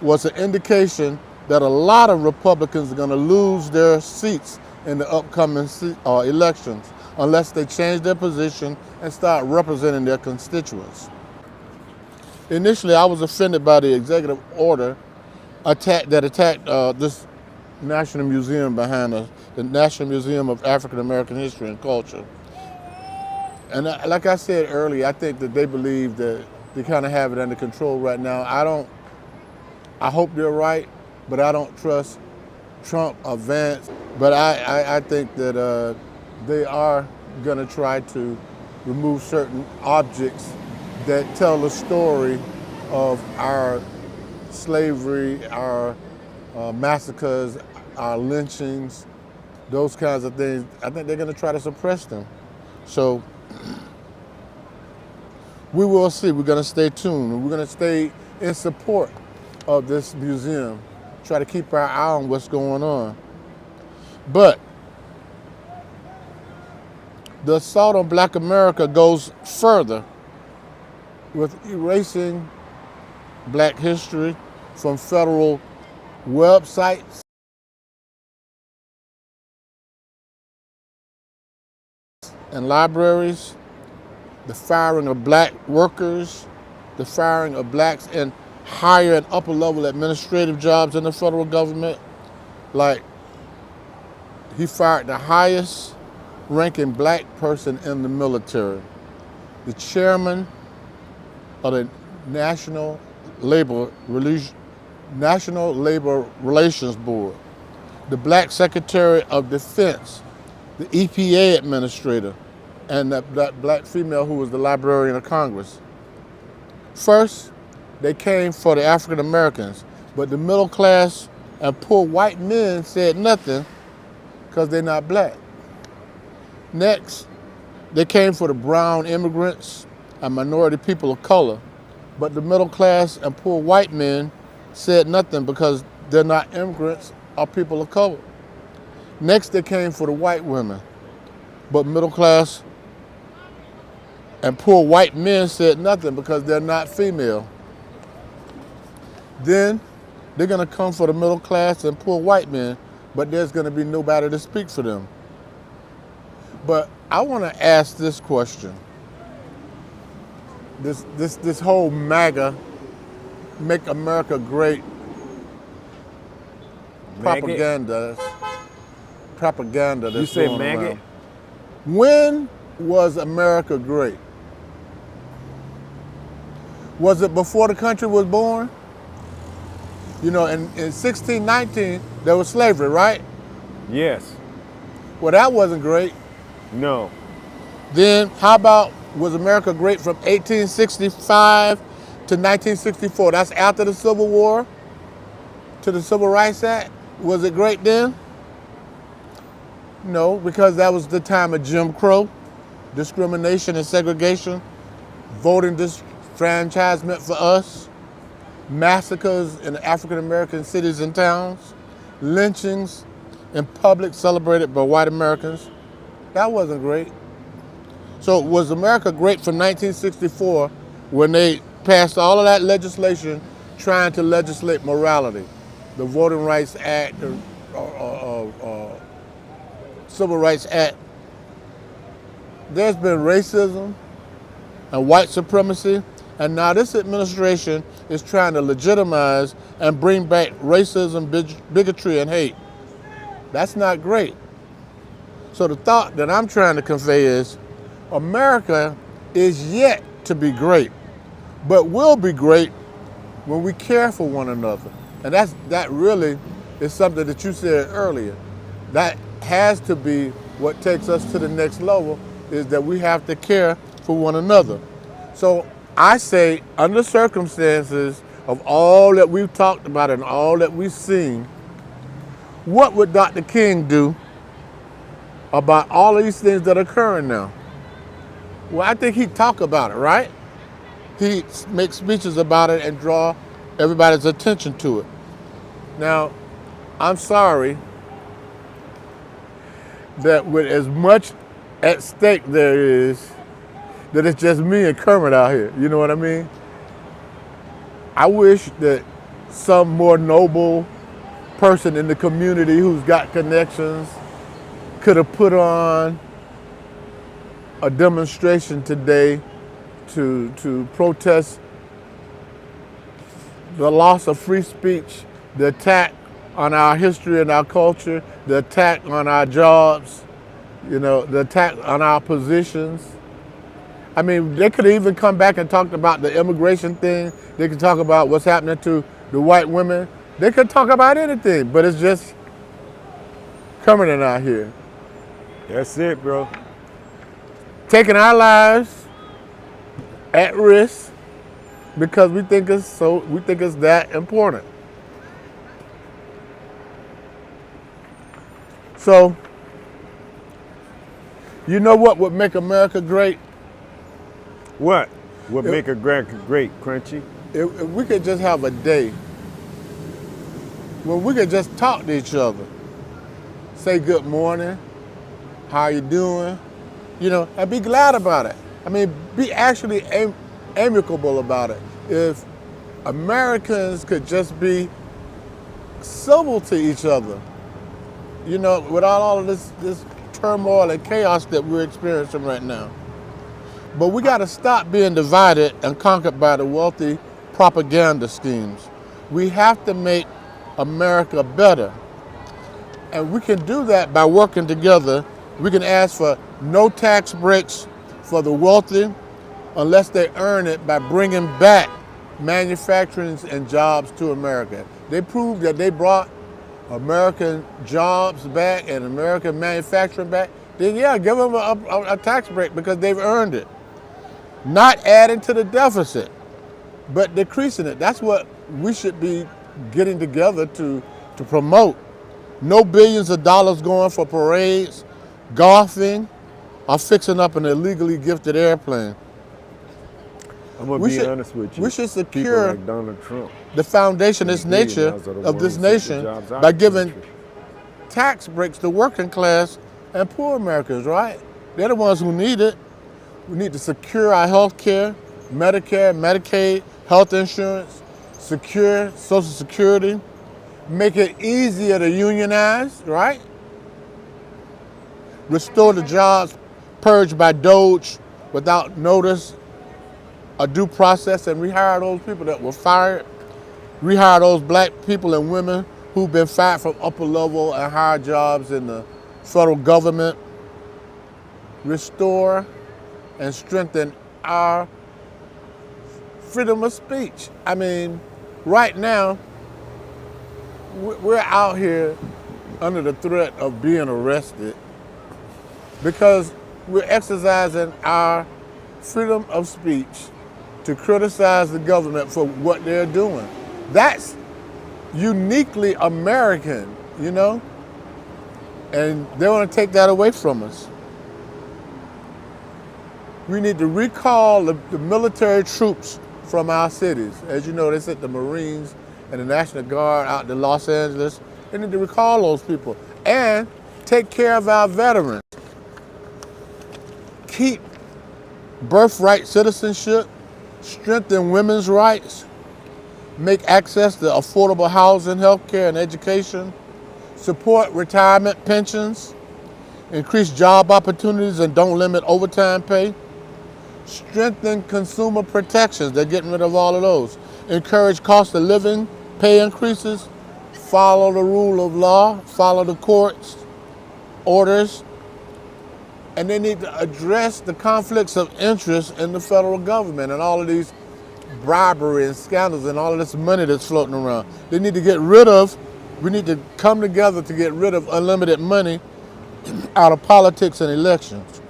was an indication that a lot of Republicans are going to lose their seats in the upcoming elections unless they change their position and start representing their constituents. Initially, I was offended by the executive order that attacked this National Museum behind us, the National Museum of African American History and Culture. And like I said earlier, I think that they believe that they kind of have it under control right now. I hope they're right, but I don't trust Trump or Vance. But I think that they are gonna try to remove certain objects that tell the story of our slavery, our massacres, our lynchings, those kinds of things. I think they're gonna try to suppress them. So we will see. We're gonna stay tuned. We're gonna stay in support of this museum, try to keep our eye on what's going on. But the assault on Black America goes further with erasing Black history from federal websites and libraries, the firing of Black workers, the firing of Blacks in higher and upper level administrative jobs in the federal government. Like, he fired the highest ranking Black person in the military, the chairman of the National Labor Relations Board, the Black Secretary of Defense, the EPA administrator, and that Black female who was the Librarian of Congress. First, they came for the African Americans, but the middle class and poor white men said nothing because they're not Black. Next, they came for the brown immigrants and minority people of color, but the middle class and poor white men said nothing because they're not immigrants or people of color. Next, they came for the white women, but middle class and poor white men said nothing because they're not female. Then they're gonna come for the middle class and poor white men, but there's gonna be nobody to speak for them. But I wanna ask this question. this whole MAGA, Make America Great Maggot? propaganda You that's say going maggot? around. When was America great? Was it before the country was born? You know, in 1619, there was slavery, right? Yes. Well, that wasn't great. No. Then how about, was America great from 1865 to 1964? That's after the Civil War to the Civil Rights Act. Was it great then? No, because that was the time of Jim Crow, discrimination and segregation, voting disfranchisement for us, massacres in African American cities and towns, lynchings in public celebrated by white Americans. That wasn't great. So was America great from 1964 when they passed all of that legislation trying to legislate morality? The Voting Rights Act, Civil Rights Act. There's been racism and white supremacy, and now this administration is trying to legitimize and bring back racism, bigotry, and hate. That's not great. So the thought that I'm trying to convey is America is yet to be great, but will be great when we care for one another. And that really is something that you said earlier. That has to be what takes us to the next level, is that we have to care for one another. So I say, under circumstances of all that we've talked about and all that we've seen, what would Dr. King do about all of these things that are occurring now? Well, I think he'd talk about it, right? He'd make speeches about it and draw everybody's attention to it. Now, I'm sorry that with as much at stake there is, that it's just me and Kermit out here. You know what I mean? I wish that some more noble person in the community who's got connections could have put on a demonstration today to protest the loss of free speech, the attack on our history and our culture, the attack on our jobs, you know, the attack on our positions. I mean, they could have even come back and talked about the immigration thing. They could talk about what's happening to the white women. They could talk about anything, but it's just coming in out here. That's it, bro. Taking our lives at risk because we think it's that important. So, you know what would make America great? What would make a great, Crunchy? If we could just have a day when we could just talk to each other, say good morning, how you doing, you know, and be glad about it. I mean, be actually amicable about it. If Americans could just be civil to each other, you know, without all of this turmoil and chaos that we're experiencing right now. But we got to stop being divided and conquered by the wealthy propaganda schemes. We have to make America better. And we can do that by working together. We can ask for no tax breaks for the wealthy unless they earn it by bringing back manufacturing and jobs to America. They proved that they brought American jobs back and American manufacturing back. Then yeah, give them a tax break because they've earned it. Not adding to the deficit, but decreasing it. That's what we should be getting together to promote. No billions of dollars going for parades, golfing, or fixing up an illegally gifted airplane. I'm going to be honest with you. We should secure like Donald Trump, the foundation, this nature of this nation by giving tax breaks to working class and poor Americans, right? They're the ones who need it. We need to secure our health care, Medicare, Medicaid, health insurance, secure Social Security, make it easier to unionize, right? Restore the jobs purged by Doge without notice a due process and rehire those people that were fired, rehire those black people and women who've been fired from upper level and higher jobs in the federal government, restore and strengthen our freedom of speech. I mean, right now, we're out here under the threat of being arrested because we're exercising our freedom of speech to criticize the government for what they're doing. That's uniquely American, you know? And they want to take that away from us. We need to recall the military troops from our cities. As you know, they sent the Marines and the National Guard out to Los Angeles. They need to recall those people and take care of our veterans. Keep birthright citizenship, strengthen women's rights, make access to affordable housing, healthcare, and education, support retirement pensions, increase job opportunities and don't limit overtime pay, strengthen consumer protections, they're getting rid of all of those, encourage cost of living, pay increases, follow the rule of law, follow the court's orders, and they need to address the conflicts of interest in the federal government and all of these bribery and scandals and all of this money that's floating around. They need to get rid of, we need to come together to get rid of unlimited money out of politics and elections.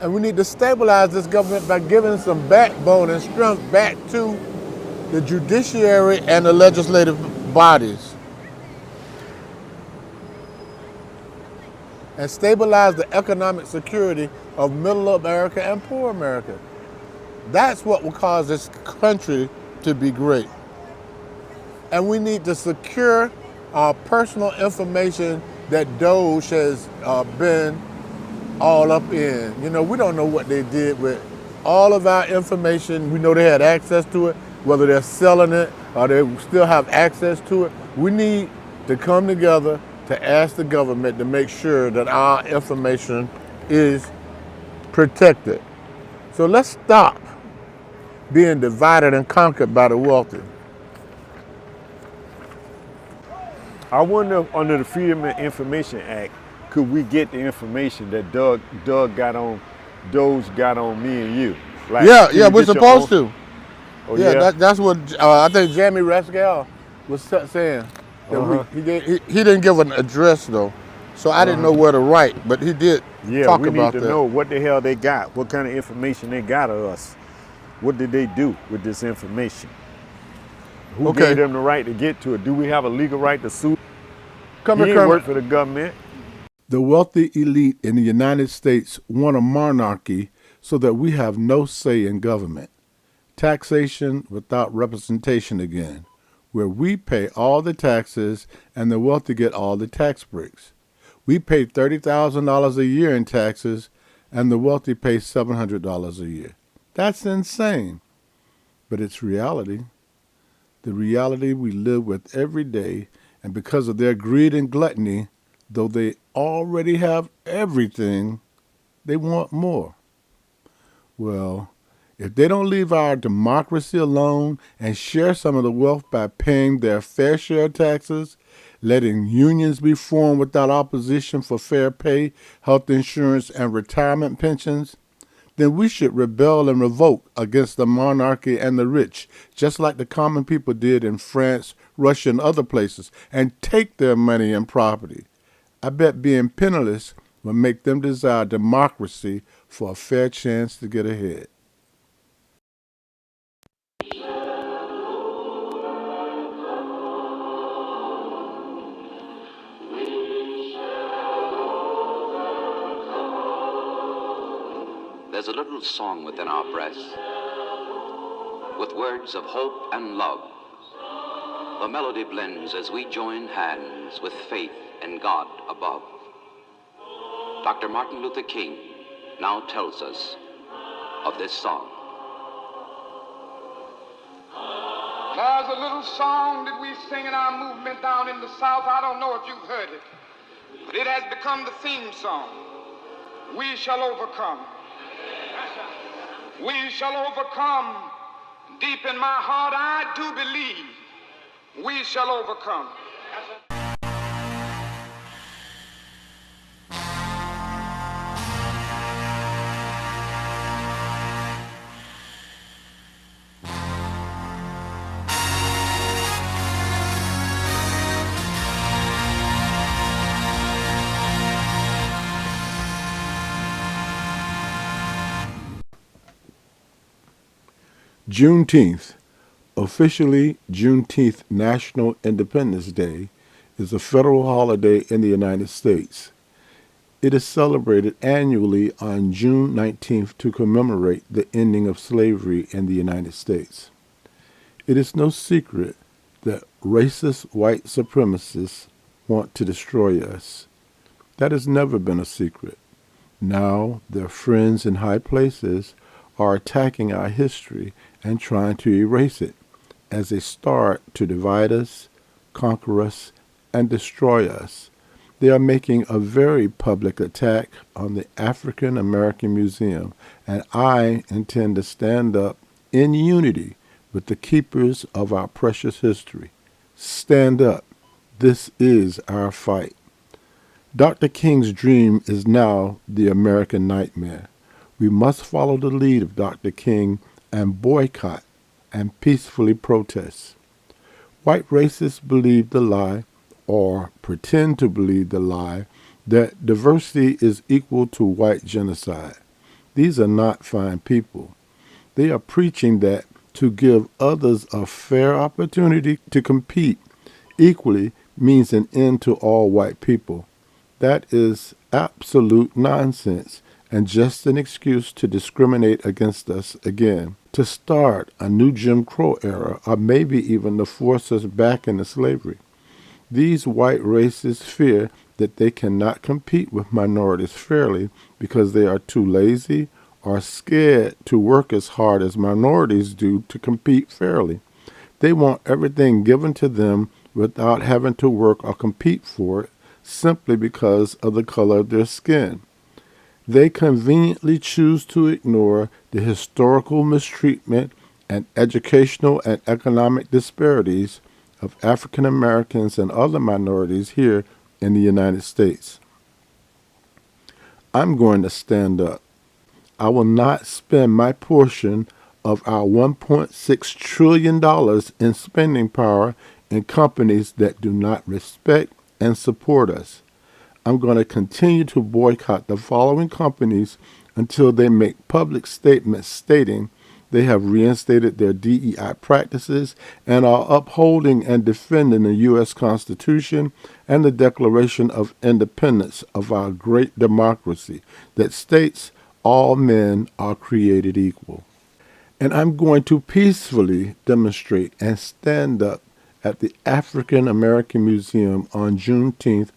And we need to stabilize this government by giving some backbone and strength back to the judiciary and the legislative bodies. And stabilize the economic security of middle America and poor America. That's what will cause this country to be great. And we need to secure our personal information that Doge has been all up in. You know, we don't know what they did with all of our information. We know they had access to it, whether they're selling it or they still have access to it. We need to come together to ask the government to make sure that our information is protected. So let's stop being divided and conquered by the wealthy. I wonder if under the Freedom of Information Act, could we get the information that Doge got on me and you? Like, Yeah, we're supposed to. Oh, Yeah, that's what I think Jamie Rascal was saying. That he didn't give an address though, so I didn't know where to write, but he did talk we about need to that. know what the hell they got, what kind of information they got of us. What did they do with this information? Who gave them the right to get to it? Do we have a legal right to sue? He didn't work for the government. The wealthy elite in the United States want a monarchy so that we have no say in government. Taxation without representation again, where we pay all the taxes and the wealthy get all the tax breaks. We pay $30,000 a year in taxes and the wealthy pay $700 a year. That's insane, but it's reality. The reality we live with every day, and because of their greed and gluttony, though they already have everything, they want more. Well, if they don't leave our democracy alone and share some of the wealth by paying their fair share of taxes, letting unions be formed without opposition for fair pay, health insurance, and retirement pensions, then we should rebel and revolt against the monarchy and the rich, just like the common people did in France, Russia, and other places, and take their money and property. I bet being penniless will make them desire democracy for a fair chance to get ahead. There's a little song within our breasts, with words of hope and love. The melody blends as we join hands with faith in God above. Dr. Martin Luther King now tells us of this song. There's a little song that we sing in our movement down in the South. I don't know if you've heard it, but it has become the theme song. We shall overcome. we shall overcome. Deep in my heart, I do believe we shall overcome. Juneteenth, officially Juneteenth National Independence Day, is a federal holiday in the United States. It is celebrated annually on June 19th to commemorate the ending of slavery in the United States. It is no secret that racist white supremacists want to destroy us. That has never been a secret. Now their friends in high places are attacking our history and trying to erase it as a start to divide us, conquer us, and destroy us. They are making a very public attack on the African American Museum, and I intend to stand up in unity with the keepers of our precious history. Stand up. This is our fight. Dr. King's dream is now the American nightmare. We must follow the lead of Dr. King and boycott and peacefully protest. White racists believe the lie, or pretend to believe the lie, that diversity is equal to white genocide. These are not fine people. They are preaching that to give others a fair opportunity to compete equally means an end to all white people. That is absolute nonsense and just an excuse to discriminate against us again, to start a new Jim Crow era, or maybe even to force us back into slavery. These white racists fear that they cannot compete with minorities fairly because they are too lazy or scared to work as hard as minorities do to compete fairly. They want everything given to them without having to work or compete for it simply because of the color of their skin. They conveniently choose to ignore the historical mistreatment and educational and economic disparities of African Americans and other minorities here in the United States. I'm going to stand up. I will not spend my portion of our $1.6 trillion in spending power in companies that do not respect and support us. I'm going to continue to boycott the following companies until they make public statements stating they have reinstated their DEI practices and are upholding and defending the U.S. Constitution and the Declaration of Independence of our great democracy that states all men are created equal. And I'm going to peacefully demonstrate and stand up at the African American Museum on Juneteenth,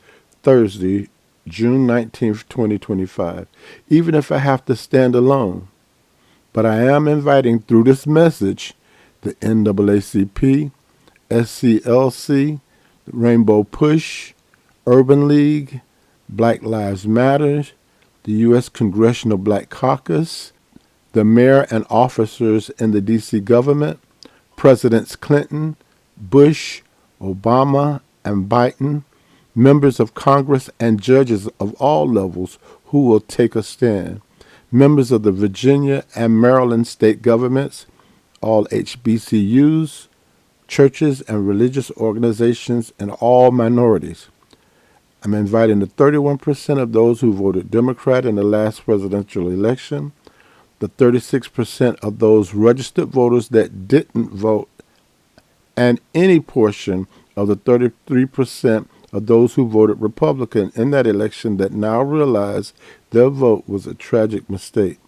Thursday, June 19th, 2025, even if I have to stand alone. But I am inviting through this message the NAACP, SCLC, the Rainbow Push, Urban League, Black Lives Matter, the U.S. Congressional Black Caucus, the mayor and officers in the D.C. government, Presidents Clinton, Bush, Obama, and Biden, members of Congress and judges of all levels who will take a stand, members of the Virginia and Maryland state governments, all HBCUs, churches and religious organizations, and all minorities. I'm inviting the 31% of those who voted Democrat in the last presidential election, the 36% of those registered voters that didn't vote, and any portion of the 33% of those who voted Republican in that election that now realize their vote was a tragic mistake.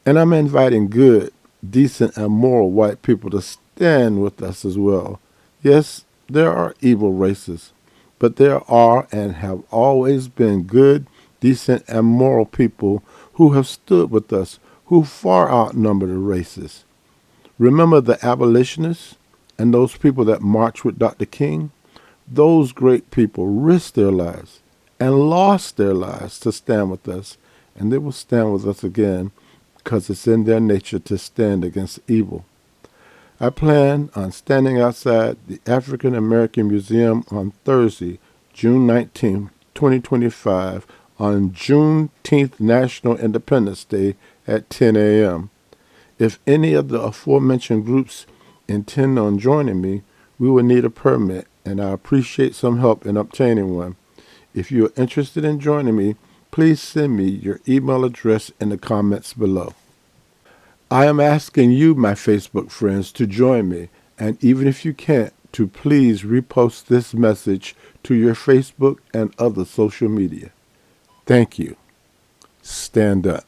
And I'm inviting good, decent, and moral white people to stand with us as well. Yes, there are evil racists, but there are and have always been good, decent, and moral people who have stood with us, who far outnumber the racists. Remember the abolitionists and those people that marched with Dr. King? Those great people risked their lives and lost their lives to stand with us, and they will stand with us again because it's in their nature to stand against evil. I plan on standing outside the African American Museum on Thursday, June 19, 2025, on Juneteenth National Independence Day at 10 a.m. If any of the aforementioned groups intend on joining me, we will need a permit, and I appreciate some help in obtaining one. If you are interested in joining me, please send me your email address in the comments below. I am asking you, my Facebook friends, to join me, and even if you can't, to please repost this message to your Facebook and other social media. Thank you. Stand up.